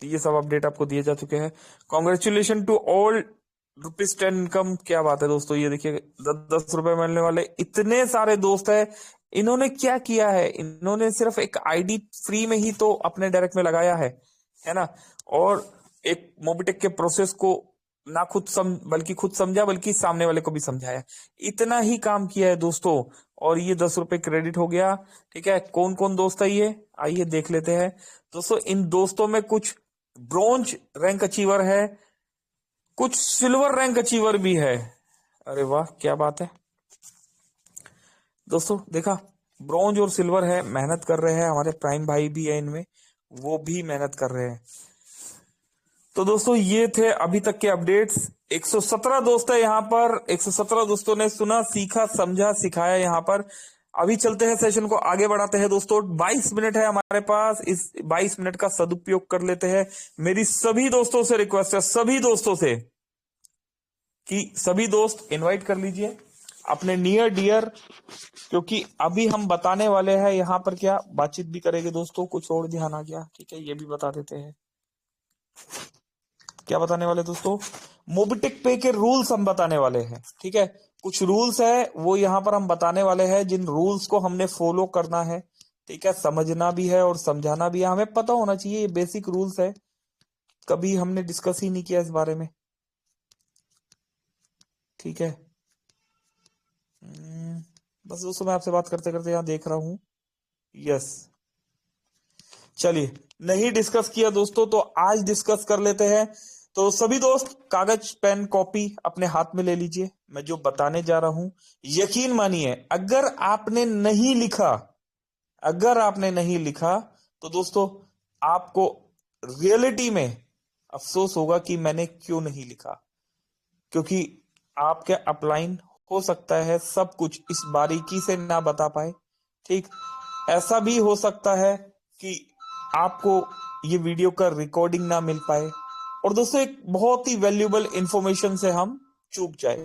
ये सब अपडेट आपको दिए जा चुके हैं। कॉन्ग्रेचुलेशन टू ऑल ₹10 इनकम, क्या बात है दोस्तों। ये देखिए 10 रुपए मिलने वाले इतने सारे दोस्त है। इन्होंने क्या किया है, इन्होंने सिर्फ एक आईडी फ्री में ही तो अपने डायरेक्ट में लगाया है ना, और एक मोबिटेक के प्रोसेस को ना खुद खुद समझा बल्कि सामने वाले को भी समझाया। इतना ही काम किया है दोस्तों और ये 10 रुपए क्रेडिट हो गया, ठीक है। कौन कौन दोस्त है ये, आइए देख लेते हैं दोस्तों। इन दोस्तों में कुछ ब्रॉन्ज रैंक अचीवर है, कुछ सिल्वर रैंक अचीवर भी है। अरे वाह क्या बात है दोस्तों, देखा ब्रॉन्ज और सिल्वर है, मेहनत कर रहे हैं। हमारे प्राइम भाई भी है इनमें, वो भी मेहनत कर रहे हैं। तो दोस्तों ये थे अभी तक के अपडेट्स। 117 दोस्त है यहाँ पर, 117 दोस्तों ने सुना, सीखा, समझा, सिखाया यहाँ पर। अभी चलते हैं, सेशन को आगे बढ़ाते हैं दोस्तों। 22 मिनट है हमारे पास, इस 22 मिनट का सदुपयोग कर लेते हैं। मेरी सभी दोस्तों से रिक्वेस्ट है, सभी दोस्तों से, कि सभी दोस्त इनवाइट कर लीजिए अपने नियर डियर, क्योंकि अभी हम बताने वाले हैं यहाँ पर, क्या बातचीत भी करेंगे दोस्तों। कुछ और ध्यान आ गया, ठीक है, ये भी बता देते हैं। क्या बताने वाले दोस्तों, मोबिटेक पे के रूल्स हम बताने वाले हैं, ठीक है। कुछ रूल्स है वो यहाँ पर हम बताने वाले हैं, जिन रूल्स को हमने फॉलो करना है, ठीक है, समझना भी है और समझाना भी है। हमें पता होना चाहिए, ये बेसिक रूल्स है, कभी हमने डिस्कस ही नहीं किया इस बारे में, ठीक है। बस दोस्तों मैं आपसे बात करते करते यहाँ देख रहा हूं, यस, चलिए नहीं डिस्कस किया दोस्तों तो आज डिस्कस कर लेते हैं। तो सभी दोस्त कागज पेन कॉपी अपने हाथ में ले लीजिए, मैं जो बताने जा रहा हूं यकीन मानिए, अगर आपने नहीं लिखा तो दोस्तों आपको रियलिटी में अफसोस होगा कि मैंने क्यों नहीं लिखा, क्योंकि आपके अपलाइन हो सकता है सब कुछ इस बारीकी से ना बता पाए, ठीक। ऐसा भी हो सकता है कि आपको ये वीडियो का रिकॉर्डिंग ना मिल पाए, और दोस्तों एक बहुत ही वैल्यूएबल इंफॉर्मेशन से हम चूक जाए।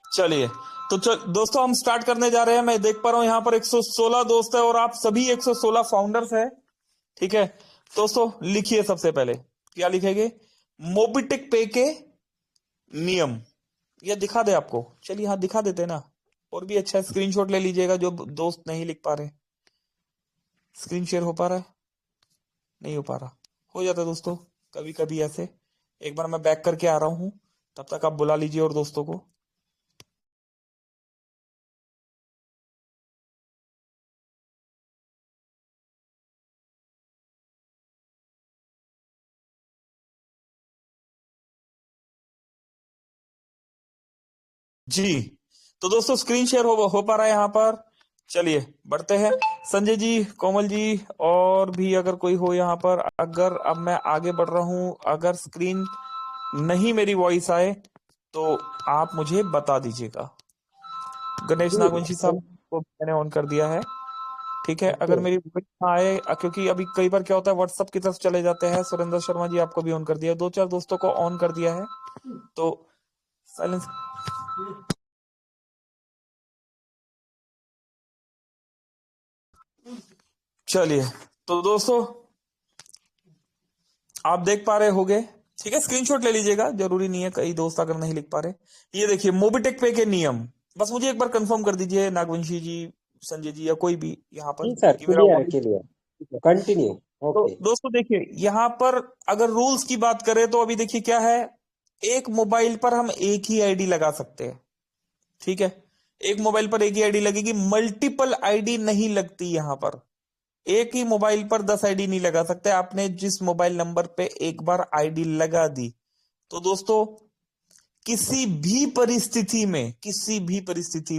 चलिए तो दोस्तों हम स्टार्ट करने जा रहे हैं। मैं देख पा रहा हूं यहाँ पर 116 दोस्त है और आप सभी 116 फाउंडर्स है, ठीक है। दोस्तों लिखिए सबसे पहले, क्या लिखेंगे? मोबिटेक पे के नियम। यह दिखा दे आपको? चलिए हाँ दिखा देते ना, और भी अच्छा है। स्क्रीनशॉट ले लीजिएगा जो दोस्त नहीं लिख पा रहे। स्क्रीन शेयर हो पा रहा है? नहीं हो पा रहा। हो जाता है दोस्तों कभी कभी ऐसे। एक बार मैं बैक करके आ रहा हूं, तब तक आप बुला लीजिए और दोस्तों को। जी, तो दोस्तों स्क्रीन शेयर हो पा रहा है यहाँ पर। चलिए बढ़ते हैं। संजय जी, कोमल जी, और भी अगर कोई हो यहाँ पर। अगर अब मैं आगे बढ़ रहा हूँ, अगर स्क्रीन नहीं मेरी वॉइस आए तो आप मुझे बता दीजिएगा। गणेश जी नागवंशी साहब को मैंने ऑन कर दिया है, ठीक है। ओके। अगर मेरी वॉइस ना आए, क्योंकि अभी कई बार क्या होता है व्हाट्सएप की तरफ चले जाते हैं। सुरेंद्र शर्मा जी आपको भी ऑन कर दिया है, 2-4 दोस्तों को ऑन कर दिया है, तो साइलेंस। चलिए, तो दोस्तों आप देख पा रहे होगे, ठीक है। स्क्रीनशॉट ले लीजिएगा, जरूरी नहीं है, कई दोस्त अगर नहीं लिख पा रहे। ये देखिए मोबिटेक पे के नियम, बस मुझे एक बार कंफर्म कर दीजिए नागवंशी जी, संजय जी, या कोई भी यहाँ पर जी सर, कि मेरा क्लियर वॉइस क्लियर। ठीक है। कंटिन्यू। तो ओके। दोस्तों देखिए यहाँ पर अगर रूल्स की बात करें तो अभी देखिए क्या है। एक मोबाइल पर हम एक ही आईडी लगा सकते हैं, ठीक है। एक मोबाइल पर एक ही आईडी लगेगी, मल्टीपल आईडी नहीं लगती यहाँ पर। एक ही मोबाइल पर 10 आईडी नहीं लगा सकते। आपने जिस मोबाइल नंबर पे एक बार आईडी लगा दी, तो दोस्तों किसी भी परिस्थिति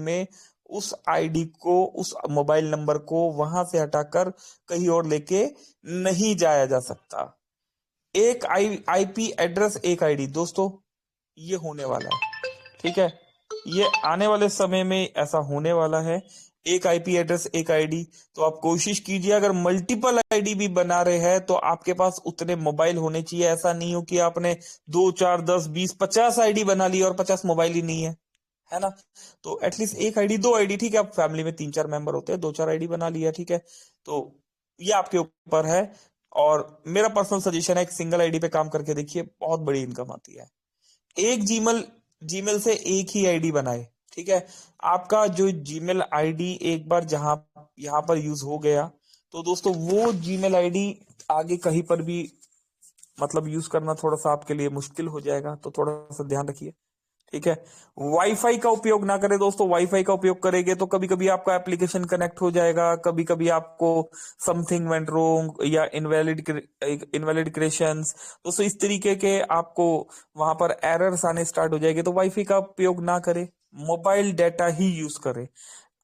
में उस आईडी को, उस मोबाइल नंबर को वहां से हटाकर कहीं और लेके नहीं जाया जा सकता। एक आईपी एड्रेस एक आईडी, दोस्तों ये होने वाला है, ठीक है। ये आने वाले समय में ऐसा होने वाला है। एक आईपी एड्रेस एक आईडी। तो आप कोशिश कीजिए, अगर मल्टीपल आईडी भी बना रहे हैं तो आपके पास उतने मोबाइल होने चाहिए। ऐसा नहीं हो कि आपने 2, 4, 10, 20, 50 आईडी बना ली और 50 मोबाइल ही नहीं है ना। तो एटलीस्ट एक आईडी, 2 आईडी, ठीक है। आप फैमिली में 3-4 मेंबर होते हैं, 2-4 आईडी बना लिया, ठीक है। तो ये आपके ऊपर है। और मेरा पर्सनल सजेशन है, एक सिंगल आईडी पे काम करके देखिए, बहुत बड़ी इनकम आती है। एक जीमेल जीमेल से एक ही आईडी बनाए, ठीक है। आपका जो जीमेल आईडी एक बार जहां यहां पर यूज हो गया, तो दोस्तों वो जीमेल आईडी आगे कहीं पर भी मतलब यूज करना थोड़ा सा आपके लिए मुश्किल हो जाएगा, तो थोड़ा सा ध्यान रखिए, ठीक है। वाईफाई का उपयोग ना करें दोस्तों। वाईफाई का उपयोग करेंगे तो कभी कभी आपका एप्लीकेशन कनेक्ट हो जाएगा, कभी कभी आपको समथिंग वेंट रोंग या इनवैलिड क्रिएशंस, दोस्तों इस तरीके के आपको वहां पर एरर्स आने स्टार्ट हो जाएंगे। तो वाईफाई का उपयोग ना करें, मोबाइल डेटा ही यूज करें।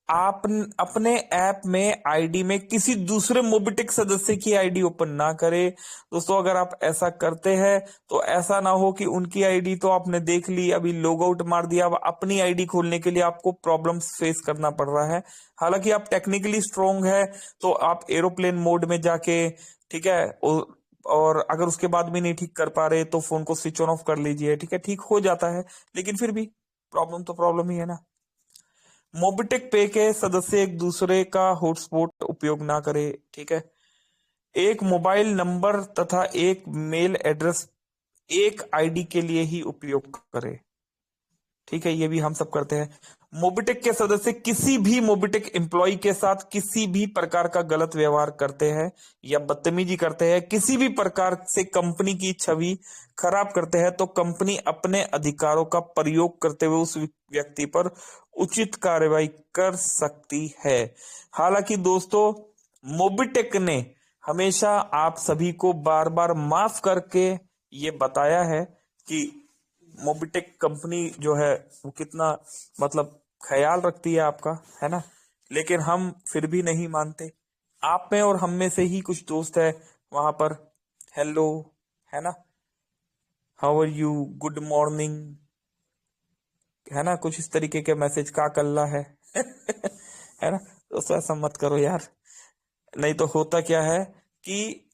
आप अपने ऐप में आईडी में किसी दूसरे मोबिटेक सदस्य की आईडी ओपन ना करें दोस्तों। अगर आप ऐसा करते हैं तो ऐसा ना हो कि उनकी आईडी तो आपने देख ली, अभी लॉग आउट मार दिया, अब अपनी आईडी खोलने के लिए आपको प्रॉब्लम्स फेस करना पड़ रहा है। हालांकि आप टेक्निकली स्ट्रोंग है तो आप एरोप्लेन मोड में जाके, ठीक है, और अगर उसके बाद भी नहीं ठीक कर पा रहे तो फोन को स्विच ऑन ऑफ कर लीजिए, ठीक है। ठीक हो जाता है, लेकिन फिर भी प्रॉब्लम तो प्रॉब्लम ही है ना। मोबिटेक पे के सदस्य एक दूसरे का हॉटस्पॉट उपयोग ना करें, ठीक है। एक मोबाइल नंबर तथा एक मेल एड्रेस एक आईडी के लिए ही उपयोग करें, ठीक है। ये भी हम सब करते हैं। मोबिटेक के सदस्य किसी भी मोबिटेक एम्प्लॉय के साथ किसी भी प्रकार का गलत व्यवहार करते हैं या बदतमीजी करते हैं, किसी भी प्रकार से कंपनी की छवि खराब करते हैं, तो कंपनी अपने अधिकारों का प्रयोग करते हुए उस व्यक्ति पर उचित कार्रवाई कर सकती है। हालांकि दोस्तों मोबिटेक ने हमेशा आप सभी को बार बार माफ करके ये बताया है कि मोबिटेक कंपनी जो है वो कितना मतलब ख्याल रखती है आपका, है ना। लेकिन हम फिर भी नहीं मानते। आप में और हम में से ही कुछ दोस्त है वहां पर, हेलो, है ना, how are you, good morning, है ना, कुछ इस तरीके के मैसेज का कल्ला है है ना। दोस्तों ऐसा मत करो यार, नहीं तो होता क्या है कि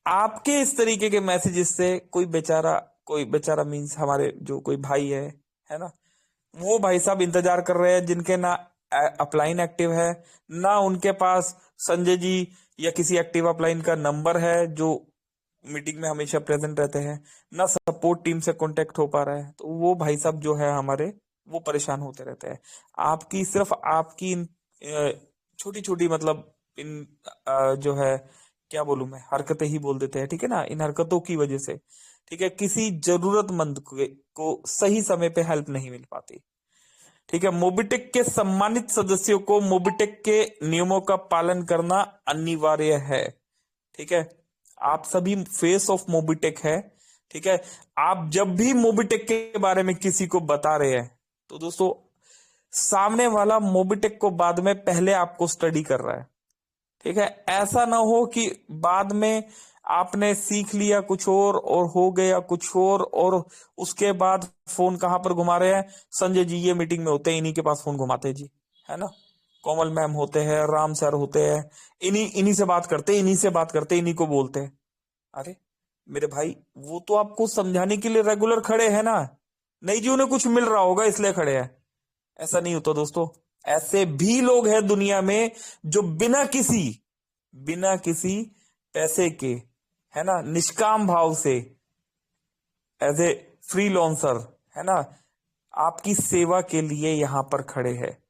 आपके इस तरीके के मैसेजेस से कोई बेचारा मीन्स हमारे जो कोई भाई है ना, वो भाई साहब इंतजार कर रहे हैं जिनके ना अपलाइन एक्टिव है, ना उनके पास संजय जी या किसी एक्टिव अपलाइन का नंबर है जो मीटिंग में हमेशा प्रेजेंट रहते हैं, ना सपोर्ट टीम से कांटेक्ट हो पा रहा है, तो वो भाई साहब जो है हमारे, वो परेशान होते रहते हैं। आपकी सिर्फ आपकी छोटी छोटी मतलब इन जो है, क्या बोलूं मैं, हरकतें ही बोल देते हैं, ठीक है ना, इन हरकतों की वजह से, ठीक है, किसी जरूरतमंद को सही समय पे हेल्प नहीं मिल पाती। ठीक है, मोबिटेक के सम्मानित सदस्यों को मोबिटेक के नियमों का पालन करना अनिवार्य है। ठीक है, आप सभी फेस ऑफ मोबिटेक है। ठीक है, आप जब भी मोबिटेक के बारे में किसी को बता रहे हैं, तो दोस्तों सामने वाला मोबिटेक को बाद में पहले आपको स्टडी कर रहा है। ठीक है, ऐसा ना हो कि बाद में आपने सीख लिया कुछ और हो गया कुछ और उसके बाद फोन कहां पर घुमा रहे हैं, संजय जी ये मीटिंग में होते हैं, इन्हीं के पास फोन घुमाते हैं जी, है ना, कोमल मैम होते हैं, राम सर होते हैं, इन्हीं से बात करते, इन्हीं को बोलते हैं। अरे मेरे भाई, वो तो आपको समझाने के लिए रेगुलर खड़े हैं ना, नहीं जी उन्हें कुछ मिल रहा होगा इसलिए खड़े हैं। ऐसा नहीं होता दोस्तों, ऐसे भी लोग हैं दुनिया में जो बिना किसी पैसे के, है ना, निष्काम भाव से, एज ए फ्रीलांसर, है ना, आपकी सेवा के लिए यहां पर खड़े हैं।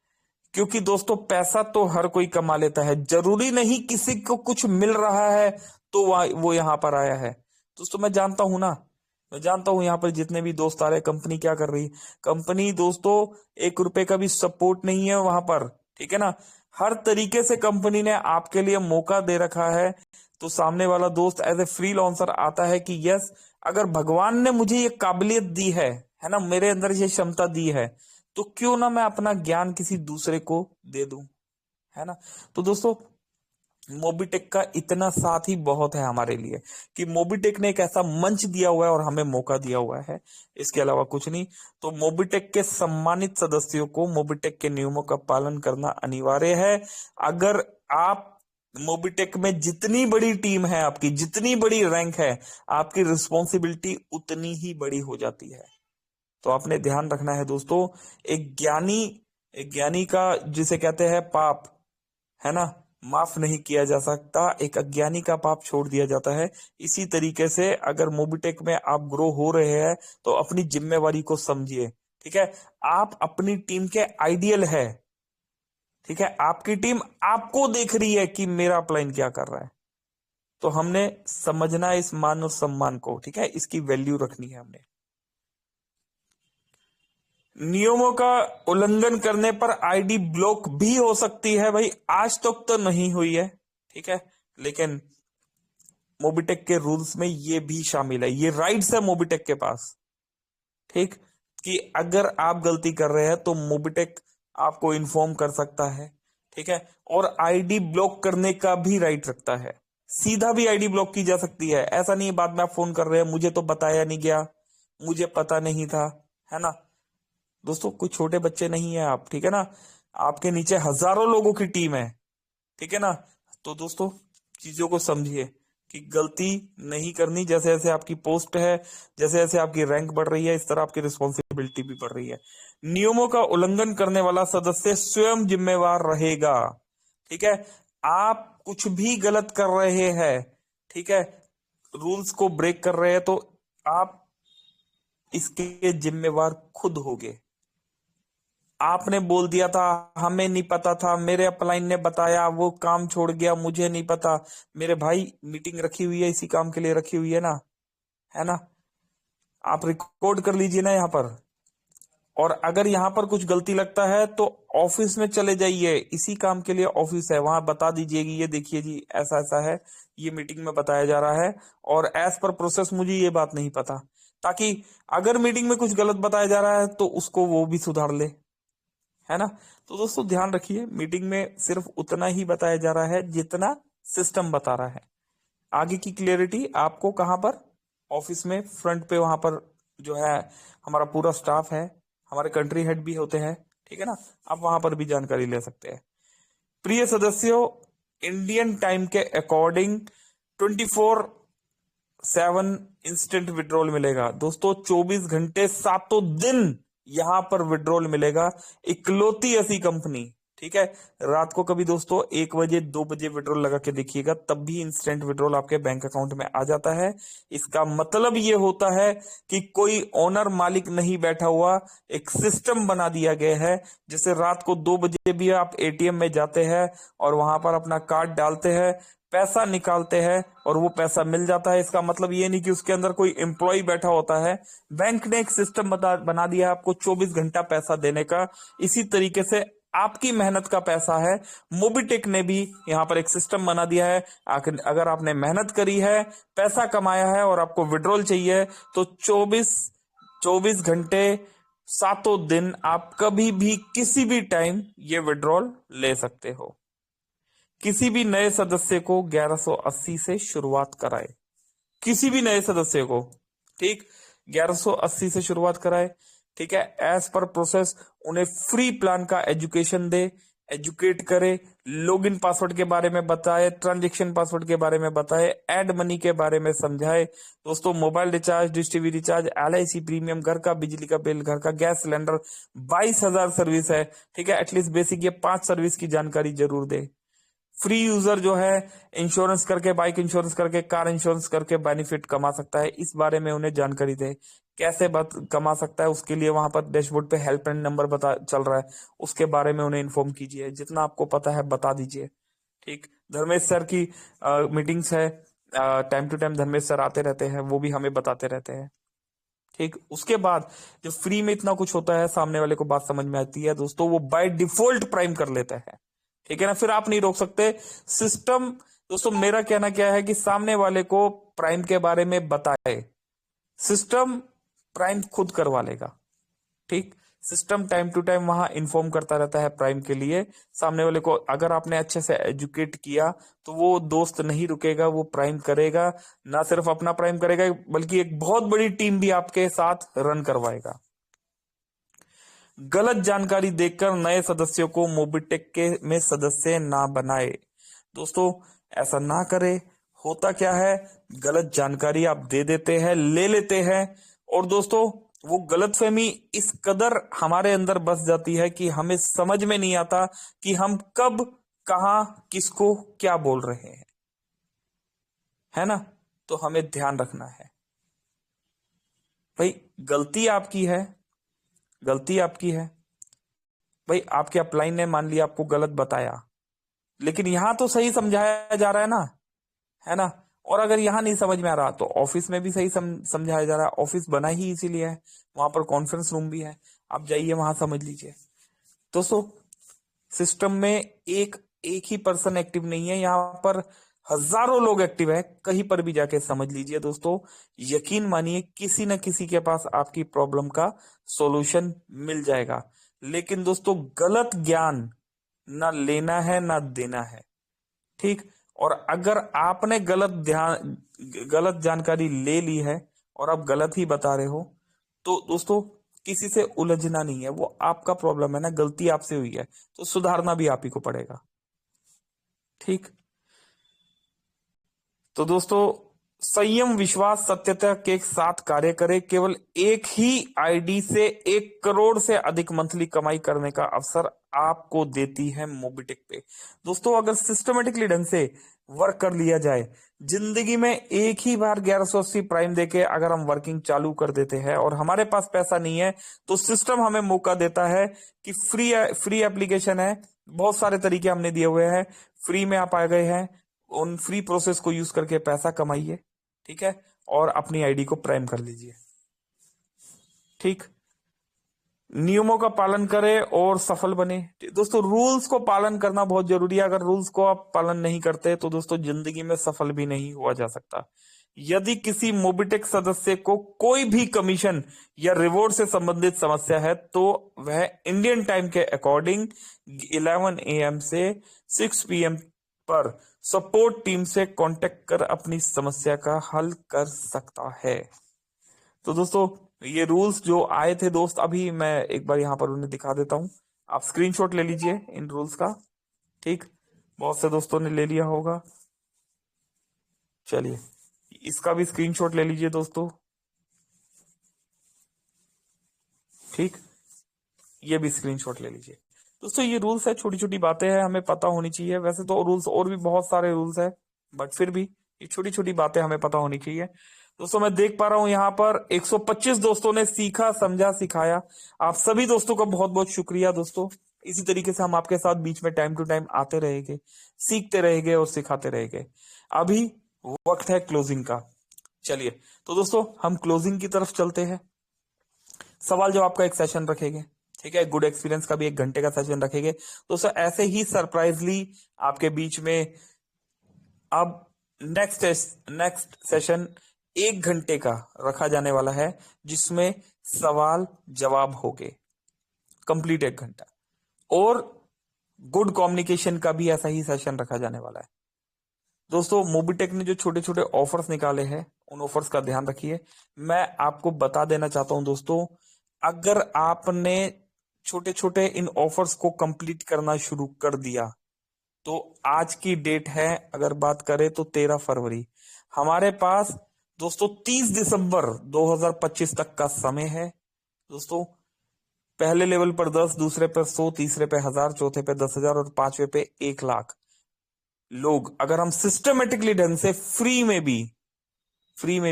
क्योंकि दोस्तों पैसा तो हर कोई कमा लेता है, जरूरी नहीं किसी को कुछ मिल रहा है तो वो यहां पर आया है। दोस्तों मैं जानता हूं ना, मैं जानता हूं यहाँ पर जितने भी दोस्त आ रहे हैं, कंपनी क्या कर रही है, कंपनी दोस्तों 1 रुपए का भी सपोर्ट नहीं है वहां पर, ठीक है ना, हर तरीके से कंपनी ने आपके लिए मौका दे रखा है। तो सामने वाला दोस्त एज ए फ्रीलांसर आता है कि यस, अगर भगवान ने मुझे ये काबिलियत दी है ना, मेरे अंदर ये क्षमता दी है, तो क्यों ना मैं अपना ज्ञान किसी दूसरे को दे दूं, है ना। तो दोस्तों मोबिटेक का इतना साथ ही बहुत है हमारे लिए कि मोबिटेक ने एक ऐसा मंच दिया हुआ है और हमें मौका दिया हुआ है, इसके अलावा कुछ नहीं। तो मोबिटेक के सम्मानित सदस्यों को मोबिटेक के नियमों का पालन करना अनिवार्य है। अगर आप मोबिटेक में जितनी बड़ी टीम है आपकी, जितनी बड़ी रैंक है आपकी, रिस्पॉन्सिबिलिटी उतनी ही बड़ी हो जाती है। तो आपने ध्यान रखना है दोस्तों, एक ज्ञानी का जिसे कहते हैं पाप, है ना, माफ नहीं किया जा सकता, एक अज्ञानी का पाप छोड़ दिया जाता है। इसी तरीके से अगर मोबिटेक में आप ग्रो हो रहे हैं तो अपनी जिम्मेवारी को समझिए। ठीक है, आप अपनी टीम के आइडियल है। ठीक है, आपकी टीम आपको देख रही है कि मेरा अपलाइन क्या कर रहा है, तो हमने समझना है इस मान और सम्मान को। ठीक है, इसकी वैल्यू रखनी है हमने। नियमों का उल्लंघन करने पर आईडी ब्लॉक भी हो सकती है भाई, आज तक तो नहीं हुई है, ठीक है, लेकिन मोबिटेक के रूल्स में ये भी शामिल है, ये राइट्स है मोबिटेक के पास, ठीक, कि अगर आप गलती कर रहे हैं तो मोबिटेक आपको इन्फॉर्म कर सकता है। ठीक है, और आईडी ब्लॉक करने का भी राइट रखता है, सीधा भी आईडी ब्लॉक की जा सकती है। ऐसा नहीं बाद में आप फोन कर रहे हैं मुझे तो बताया नहीं गया, मुझे पता नहीं था, है ना। दोस्तों कोई छोटे बच्चे नहीं है आप, ठीक है ना, आपके नीचे हजारों लोगों की टीम है, ठीक है ना। तो दोस्तों चीजों को समझिए कि गलती नहीं करनी, जैसे जैसे आपकी पोस्ट है, जैसे जैसे आपकी रैंक बढ़ रही है, इस तरह आपकी रिस्पॉन्सिबिलिटी भी बढ़ रही है। नियमों का उल्लंघन करने वाला सदस्य स्वयं जिम्मेवार रहेगा। ठीक है, आप कुछ भी गलत कर रहे हैं, ठीक है, रूल्स को ब्रेक कर रहे हैं, तो आप इसके जिम्मेवार खुद होगे। आपने बोल दिया था, हमें नहीं पता था, मेरे अपलाइन ने बताया, वो काम छोड़ गया, मुझे नहीं पता। मेरे भाई मीटिंग रखी हुई है, इसी काम के लिए रखी हुई है ना, है ना, आप रिकॉर्ड कर लीजिए ना यहाँ पर। और अगर यहाँ पर कुछ गलती लगता है तो ऑफिस में चले जाइए, इसी काम के लिए ऑफिस है, वहां बता दीजिए कि ये देखिए जी ऐसा ऐसा है, ये मीटिंग में बताया जा रहा है और एज पर प्रोसेस मुझे ये बात नहीं पता, ताकि अगर मीटिंग में कुछ गलत बताया जा रहा है तो उसको वो भी सुधार ले, है ना। तो दोस्तों ध्यान रखिए, मीटिंग में सिर्फ उतना ही बताया जा रहा है जितना सिस्टम बता रहा है। आगे की क्लियरिटी आपको कहां पर, ऑफिस में फ्रंट पे, वहां पर जो है हमारा पूरा स्टाफ है, हमारे कंट्री हेड भी होते हैं, ठीक है ना, आप वहां पर भी जानकारी ले सकते हैं। प्रिय सदस्यों, इंडियन टाइम के अकॉर्डिंग 24/7 इंस्टेंट विड्रॉल मिलेगा दोस्तों, 24 घंटे 7 दिन यहां पर विड्रॉल मिलेगा। इकलौती ऐसी कंपनी, ठीक है। रात को कभी दोस्तों 1 बजे 2 बजे विड्रॉल लगा के देखिएगा, तब भी इंस्टेंट विड्रॉल आपके बैंक अकाउंट में आ जाता है। इसका मतलब ये होता है कि कोई ओनर मालिक नहीं बैठा हुआ, एक सिस्टम बना दिया गया है। जैसे रात को 2 बजे भी आप एटीएम में जाते हैं और वहां पर अपना कार्ड डालते हैं, पैसा निकालते हैं और वो पैसा मिल जाता है। इसका मतलब ये नहीं कि उसके अंदर कोई एम्प्लॉय बैठा होता है। बैंक ने एक सिस्टम बना दिया है आपको 24 घंटा पैसा देने का। इसी तरीके से आपकी मेहनत का पैसा है, मोबिटेक ने भी यहाँ पर एक सिस्टम बना दिया है। अगर आपने मेहनत करी है, पैसा कमाया है और आपको विड्रॉल चाहिए, तो 24 घंटे 7 दिन आप कभी भी किसी भी टाइम ये विड्रॉल ले सकते हो। किसी भी नए सदस्य को 1180 से शुरुआत कराए, किसी भी नए सदस्य को, ठीक, 1180 से शुरुआत कराए। ठीक है, एज पर प्रोसेस उन्हें फ्री प्लान का एजुकेशन दे, एजुकेट करे, लॉगिन पासवर्ड के बारे में बताए, ट्रांजैक्शन पासवर्ड के बारे में बताए, एड मनी के बारे में समझाए। दोस्तों mobile recharge, dish TV recharge, LIC premium, घर का बिजली का बिल, घर का गैस सिलेंडर, 22,000 सर्विस है। ठीक है, एटलीस्ट बेसिक ये 5 सर्विस की जानकारी जरूर दे। फ्री यूजर जो है इंश्योरेंस करके, बाइक इंश्योरेंस करके, कार इंश्योरेंस करके बेनिफिट कमा सकता है। इस बारे में उन्हें जानकारी दे, कैसे कमा सकता है। उसके लिए वहां पर डैशबोर्ड पे हेल्पलाइन नंबर बता चल रहा है, उसके बारे में उन्हें इन्फॉर्म कीजिए। जितना आपको पता है बता दीजिए। ठीक, धर्मेश सर की मीटिंग्स है, time to time Dharmesh sir आते रहते हैं, वो भी हमें बताते रहते हैं। ठीक, उसके बाद जब फ्री में इतना कुछ होता है, सामने वाले को बात समझ में आती है दोस्तों, वो बाय डिफॉल्ट प्राइम कर लेता है। ठीक है ना, फिर आप नहीं रोक सकते। सिस्टम दोस्तों, मेरा कहना क्या है कि सामने वाले को प्राइम के बारे में बताए, सिस्टम प्राइम खुद करवा लेगा। ठीक, सिस्टम टाइम टू टाइम वहां इन्फॉर्म करता रहता है प्राइम के लिए। सामने वाले को अगर आपने अच्छे से एजुकेट किया तो वो दोस्त नहीं रुकेगा, वो प्राइम करेगा। ना सिर्फ अपना प्राइम करेगा, बल्कि एक बहुत बड़ी टीम भी आपके साथ रन करवाएगा। गलत जानकारी देकर नए सदस्यों को मोबिटेक के में सदस्य ना बनाए। दोस्तों ऐसा ना करे। होता क्या है, गलत जानकारी आप दे देते हैं, ले लेते हैं, और दोस्तों वो गलतफहमी इस कदर हमारे अंदर बस जाती है कि हमें समझ में नहीं आता कि हम कब, कहां, किसको क्या बोल रहे हैं, है ना। तो हमें ध्यान रखना है भाई, गलती आपकी है, गलती आपकी है भाई। आपके अपलाइन ने मान लिया आपको गलत बताया, लेकिन यहां तो सही समझाया जा रहा है ना, है ना। और अगर यहां नहीं समझ में आ रहा तो ऑफिस में भी सही समझाया जा रहा है। ऑफिस बना ही इसीलिए है, वहां पर कॉन्फ्रेंस रूम भी है, आप जाइए वहां समझ लीजिए। दोस्तों सिस्टम में एक एक ही पर्सन एक्टिव नहीं है, यहाँ पर हजारों लोग एक्टिव है। कहीं पर भी जाके समझ लीजिए दोस्तों, यकीन मानिए किसी न किसी के पास आपकी प्रॉब्लम का सॉल्यूशन मिल जाएगा। लेकिन दोस्तों गलत ज्ञान ना लेना है ना देना है। ठीक, और अगर आपने गलत जानकारी ले ली है और आप गलत ही बता रहे हो, तो दोस्तों किसी से उलझना नहीं है, वो आपका प्रॉब्लम है ना, गलती आपसे हुई है तो सुधारना भी आप ही को पड़ेगा। ठीक, तो दोस्तों संयम, विश्वास, सत्यता के साथ कार्य करें। केवल एक ही आईडी से 1 करोड़ से अधिक मंथली कमाई करने का अवसर आपको देती है मोबिटेक पे। दोस्तों अगर सिस्टमेटिकली ढंग से वर्क कर लिया जाए, जिंदगी में एक ही बार 1180 प्राइम देके अगर हम वर्किंग चालू कर देते हैं और हमारे पास पैसा नहीं है, तो सिस्टम हमें मौका देता है कि फ्री एप्लीकेशन है, बहुत सारे तरीके हमने दिए हुए हैं, फ्री में आप आ गए हैं, उन फ्री प्रोसेस को यूज करके पैसा कमाइए। ठीक है, और अपनी आईडी को प्राइम कर लीजिए। ठीक, नियमों का पालन करें और सफल बने। दोस्तों रूल्स को पालन करना बहुत जरूरी है। अगर रूल्स को आप पालन नहीं करते तो दोस्तों जिंदगी में सफल भी नहीं हुआ जा सकता। यदि किसी मोबिटेक सदस्य को कोई भी कमीशन या रिवॉर्ड से संबंधित समस्या है तो वह इंडियन टाइम के अकॉर्डिंग 11 AM से 6 PM पर सपोर्ट टीम से कांटेक्ट कर अपनी समस्या का हल कर सकता है। तो दोस्तों ये रूल्स जो आए थे दोस्त, अभी मैं एक बार यहां पर उन्हें दिखा देता हूं, आप स्क्रीनशॉट ले लीजिए इन रूल्स का। ठीक, बहुत से दोस्तों ने ले लिया होगा, चलिए इसका भी स्क्रीनशॉट ले लीजिए दोस्तों। ठीक, ये भी स्क्रीनशॉट ले लीजिए। दोस्तों ये रूल्स है, छोटी छोटी बातें हैं, हमें पता होनी चाहिए। वैसे तो रूल्स और भी बहुत सारे रूल्स है, बट फिर भी ये छोटी छोटी बातें हमें पता होनी चाहिए। दोस्तों मैं देख पा रहा हूं यहाँ पर 125 दोस्तों ने सीखा, समझा, सिखाया। आप सभी दोस्तों का बहुत बहुत शुक्रिया दोस्तों। इसी तरीके से हम आपके साथ बीच में टाइम टू टाइम आते रहेंगे, सीखते रहेंगे और सिखाते रहेंगे। अभी वक्त है क्लोजिंग का। चलिए तो दोस्तों हम क्लोजिंग की तरफ चलते हैं। सवाल जवाब का एक सेशन रखेंगे, ठीक है। गुड एक्सपीरियंस का भी 1 घंटे का सेशन रखेंगे दोस्तों। ऐसे ही सरप्राइजली आपके बीच में अब नेक्स्ट सेशन 1 घंटे का रखा जाने वाला है, जिसमें सवाल जवाब होंगे कंप्लीट 1 घंटा। और गुड कम्युनिकेशन का भी ऐसा ही सेशन रखा जाने वाला है दोस्तों। मोबीटेक ने जो छोटे छोटे ऑफर्स निकाले हैं, उन ऑफर्स का ध्यान रखिए। मैं आपको बता देना चाहता हूं दोस्तों, अगर आपने छोटे छोटे इन ऑफर्स को कंप्लीट करना शुरू कर दिया तो आज की डेट है, अगर बात करें तो 13 फरवरी, हमारे पास दोस्तों 30 दिसंबर 2025 तक का समय है दोस्तों। पहले लेवल पर 10, दूसरे पर 100, तीसरे पे 1000, चौथे पे 10,000 और पांचवे पे 1 लाख लोग अगर हम सिस्टमेटिकली ढंग से फ्री में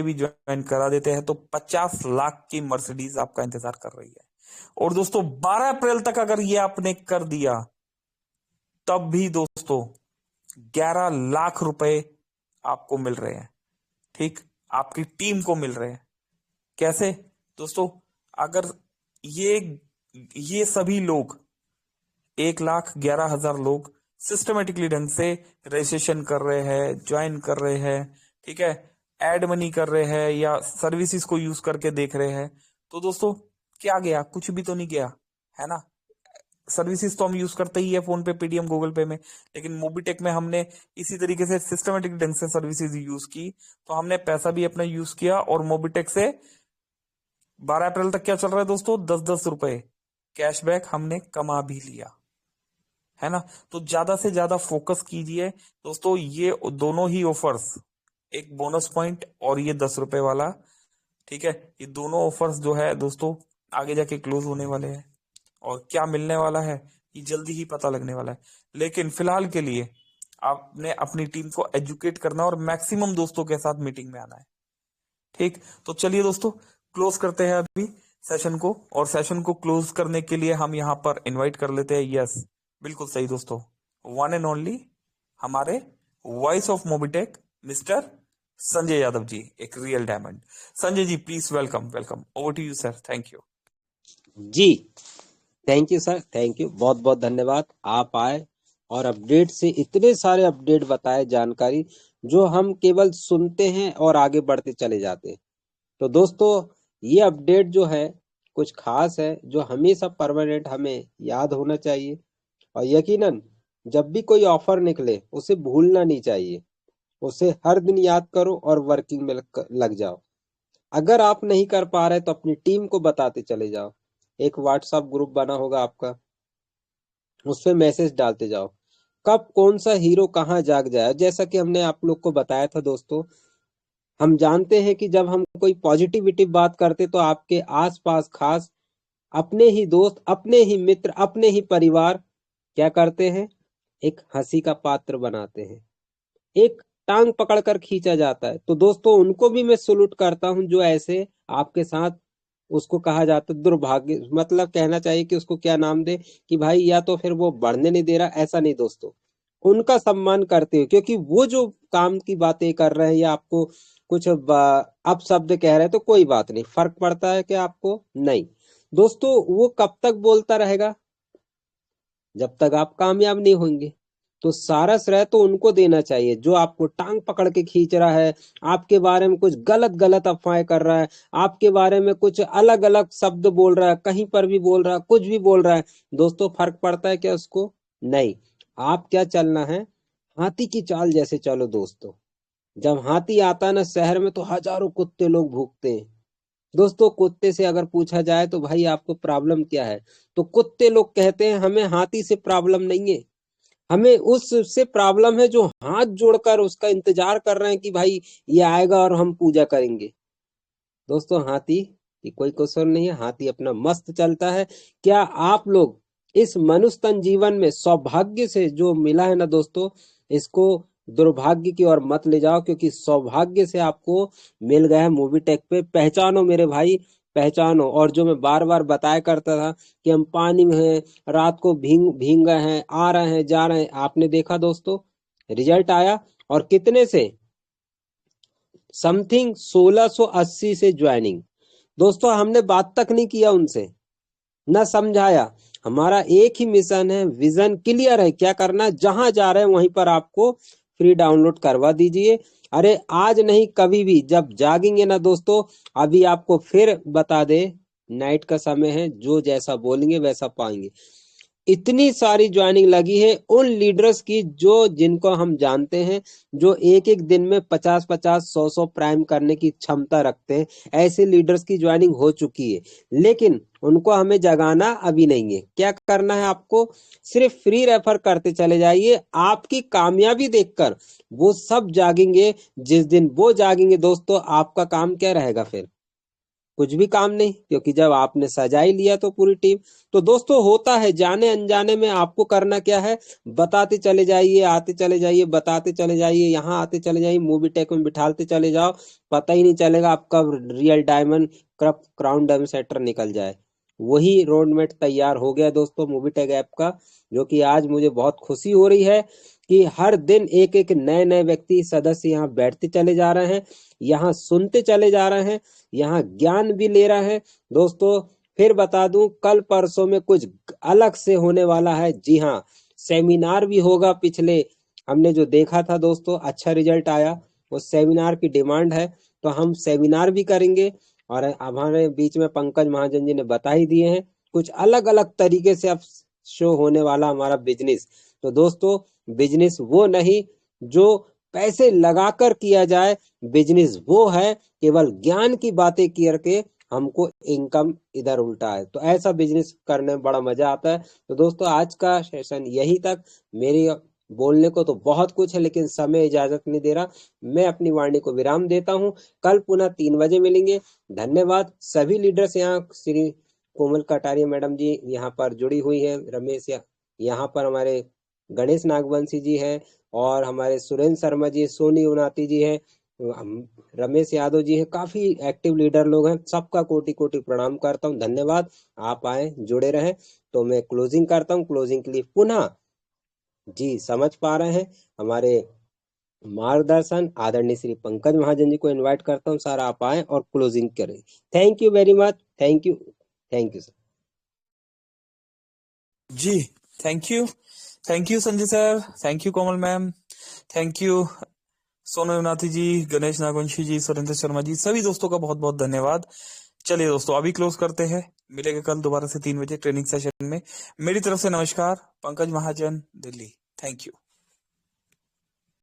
भी ज्वाइन करा देते हैं तो 50 लाख की मर्सिडीज आपका इंतजार कर रही है। और दोस्तों 12 अप्रैल तक अगर ये आपने कर दिया तब भी दोस्तों 11 लाख रुपए आपको मिल रहे हैं, ठीक, आपकी टीम को मिल रहे हैं। कैसे दोस्तों? अगर ये सभी लोग 1,11,000 लोग सिस्टमेटिकली ढंग से रजिस्ट्रेशन कर रहे हैं, ज्वाइन कर रहे हैं, ठीक है, एड मनी कर रहे हैं या सर्विसेज को यूज करके देख रहे हैं, तो दोस्तों क्या गया? कुछ भी तो नहीं गया, है ना। सर्विसेज तो हम यूज करते ही है फोन पे, पेटीएम, गूगल पे में, लेकिन मोबीटेक में हमने इसी तरीके से सिस्टमेटिक ढंग से सर्विसेज यूज की, तो हमने पैसा भी अपना यूज किया। और मोबीटेक से 12 अप्रैल तक क्या चल रहा है दोस्तों? 10-10 रुपए कैशबैक हमने कमा भी लिया, है ना। तो ज्यादा से ज्यादा फोकस कीजिए दोस्तों। ये दोनों ही ऑफर्स, एक बोनस पॉइंट और ये 10 रुपए वाला, ठीक है, ये दोनों ऑफर्स जो है दोस्तों आगे जाके क्लोज होने वाले हैं। और क्या मिलने वाला है ये जल्दी ही पता लगने वाला है। लेकिन फिलहाल के लिए आपने अपनी टीम को एजुकेट करना और मैक्सिमम दोस्तों के साथ मीटिंग में आना है, ठीक। तो चलिए दोस्तों क्लोज करते हैं अभी सेशन को। और सेशन को क्लोज करने के लिए हम यहाँ पर इनवाइट कर लेते हैं, यस बिल्कुल सही दोस्तों, वन एंड ओनली हमारे voice of Mobitek mister Sanjay Yadav ji, एक real diamond. Sanjay ji please welcome, over to you sir. Thank you जी, thank you sir, thank you, बहुत बहुत धन्यवाद। आप आए और अपडेट से इतने सारे अपडेट बताए, जानकारी जो हम केवल सुनते हैं और आगे बढ़ते चले जाते हैं। तो दोस्तों ये अपडेट जो है कुछ खास है, जो हमेशा परमानेंट हमें याद होना चाहिए। और यकीनन जब भी कोई ऑफर निकले उसे भूलना नहीं चाहिए, उसे हर दिन याद करो और वर्किंग में लग जाओ। अगर आप नहीं कर पा रहे तो अपनी टीम को बताते चले जाओ। एक व्हाट्सएप ग्रुप बना होगा आपका, उसपे मैसेज डालते जाओ, कब कौन सा हीरो कहाँ जाग जाए। जैसा कि हमने आप लोग को बताया था दोस्तों, हम जानते हैं कि जब हम कोई पॉजिटिविटी बात करते तो आपके आसपास खास अपने ही दोस्त, अपने ही मित्र, अपने ही परिवार क्या करते हैं? एक हंसी का पात्र बनाते हैं, एक टांग पकड़कर खींचा जाता है। तो दोस्तों उनको भी मैं सलूट करता हूं जो ऐसे आपके साथ, उसको कहा जाता है दुर्भाग्य, मतलब कहना चाहिए कि उसको क्या नाम दे कि भाई या तो फिर वो बढ़ने नहीं दे रहा, ऐसा नहीं दोस्तों, उनका सम्मान करते हो, क्योंकि वो जो काम की बातें कर रहे हैं या आपको कुछ अपशब्द कह रहे हैं तो कोई बात नहीं, फर्क पड़ता है कि आपको नहीं दोस्तों, वो कब तक बोलता रहेगा? जब तक आप कामयाब नहीं होंगे। तो सारा श्रेय तो उनको देना चाहिए जो आपको टांग पकड़ के खींच रहा है, आपके बारे में कुछ गलत गलत अफवाहें कर रहा है, आपके बारे में कुछ अलग अलग शब्द बोल रहा है, कहीं पर भी बोल रहा है, कुछ भी बोल रहा है। दोस्तों फर्क पड़ता है क्या उसको? नहीं। आप क्या चलना है? हाथी की चाल जैसे चलो दोस्तों। जब हाथी आता है ना शहर में तो हजारों कुत्ते लोग भूखते हैं। दोस्तों कुत्ते से अगर पूछा जाए तो भाई आपको प्रॉब्लम क्या है, तो कुत्ते लोग कहते हैं हमें हाथी से प्रॉब्लम नहीं है, हमें उससे प्रॉब्लम है जो हाथ जोड़कर उसका इंतजार कर रहे हैं कि भाई ये आएगा और हम पूजा करेंगे। दोस्तों हाथी की कोई कसर नहीं है, हाथी अपना मस्त चलता है। क्या आप लोग इस मनुष्य तन जीवन में सौभाग्य से जो मिला है ना दोस्तों, इसको दुर्भाग्य की ओर मत ले जाओ, क्योंकि सौभाग्य से आपको मिल गया है मूवीटेक पे। पहचानो मेरे भाई, पहचानो। और जो मैं बार बार बताया करता था कि हम पानी में हैं, रात को भींग भींग गए हैं, आ रहे हैं, जा रहे हैं, आपने देखा दोस्तों रिजल्ट आया। और कितने से, समथिंग 1680 से ज्वाइनिंग। दोस्तों हमने बात तक नहीं किया उनसे, न समझाया। हमारा एक ही मिशन है, विजन क्लियर है, क्या करना, जहां जा रहे हैं वहीं पर आपको फ्री डाउनलोड करवा दीजिए। अरे आज नहीं कभी भी जब जागेंगे ना दोस्तों, अभी आपको फिर बता दे, नाइट का समय है, जो जैसा बोलेंगे वैसा पाएंगे। इतनी सारी ज्वाइनिंग लगी है उन लीडर्स की जो जिनको हम जानते हैं, जो एक एक दिन में 50-50 100-100 प्राइम करने की क्षमता रखते हैं। ऐसे लीडर्स की ज्वाइनिंग हो चुकी है, लेकिन उनको हमें जगाना अभी नहीं है। क्या करना है आपको, सिर्फ फ्री रेफर करते चले जाइए। आपकी कामयाबी देखकर वो सब जागेंगे। जिस दिन वो जागेंगे दोस्तों, आपका काम क्या रहेगा फिर, कुछ भी काम नहीं, क्योंकि जब आपने सजा ही लिया तो पूरी टीम। तो दोस्तों होता है, जाने अनजाने में आपको करना क्या है, बताते चले जाइए, आते चले जाइए, बताते चले जाइए, यहाँ आते चले जाइए, मूवीटेक में बिठाते चले जाओ। पता ही नहीं चलेगा आप कब रियल डायमंड, कब क्राउन डायमंड सेटर निकल जाए। वही रोडमेट तैयार हो गया दोस्तों मूवीटेक ऐप का, जो कि आज मुझे बहुत खुशी हो रही है कि हर दिन एक एक नए नए व्यक्ति सदस्य यहाँ बैठते चले जा रहे हैं, यहाँ सुनते चले जा रहे हैं, यहाँ ज्ञान भी ले रहे हैं। दोस्तों फिर बता दूं, कल परसों में कुछ अलग से होने वाला है। जी हाँ, सेमिनार भी होगा। पिछले हमने जो देखा था दोस्तों, अच्छा रिजल्ट आया, वो सेमिनार की डिमांड है, तो हम सेमिनार भी करेंगे। और हमारे बीच में पंकज महाजन जी ने बता ही दिए हैं, कुछ अलग अलग तरीके से अब शो होने वाला हमारा बिजनेस। तो दोस्तों बिजनेस वो नहीं जो पैसे लगाकर किया जाए, बिजनेस वो है केवल ज्ञान की बातें करके हमको इनकम इधर उल्टा है। तो ऐसा बिजनेस करने में बड़ा मजा आता है। तो दोस्तों आज का सेशन यही तक। मेरी बोलने को तो बहुत कुछ है, लेकिन समय इजाजत नहीं दे रहा। मैं अपनी वाणी को विराम देता हूं। कल पुनः 3 बजे मिलेंगे। धन्यवाद सभी लीडर्स। यहाँ श्री कोमल कटारिया मैडम जी यहाँ पर जुड़ी हुई है, रमेश यहाँ पर हमारे गणेश नागवंशी जी है, और हमारे सुरेंद्र शर्मा जी, सोनी उनाती जी है, रमेश यादव जी है, काफी एक्टिव लीडर लोग हैं। सबका कोटि कोटि प्रणाम करता हूं, धन्यवाद। आप आए, जुड़े रहे। तो मैं क्लोजिंग करता हूं। क्लोजिंग के लिए पुनः जी समझ पा रहे हैं हमारे मार्गदर्शन आदरणीय श्री पंकज महाजन जी को इनवाइट करता हूं। सर आप आए और क्लोजिंग करें। Thank you very much. Thank you, thank you sir. जी thank you Sanjay sir, thank you Komal ma'am, thank you Sonu Nathi ji, Ganesh Nagvanshi ji, Surendra Sharma ji, सभी दोस्तों का बहुत बहुत धन्यवाद। चलिए दोस्तों अभी क्लोज करते हैं, मिलेंगे कल दोबारा से 3 बजे ट्रेनिंग सेशन में। मेरी तरफ से नमस्कार, पंकज महाजन, दिल्ली। Thank you.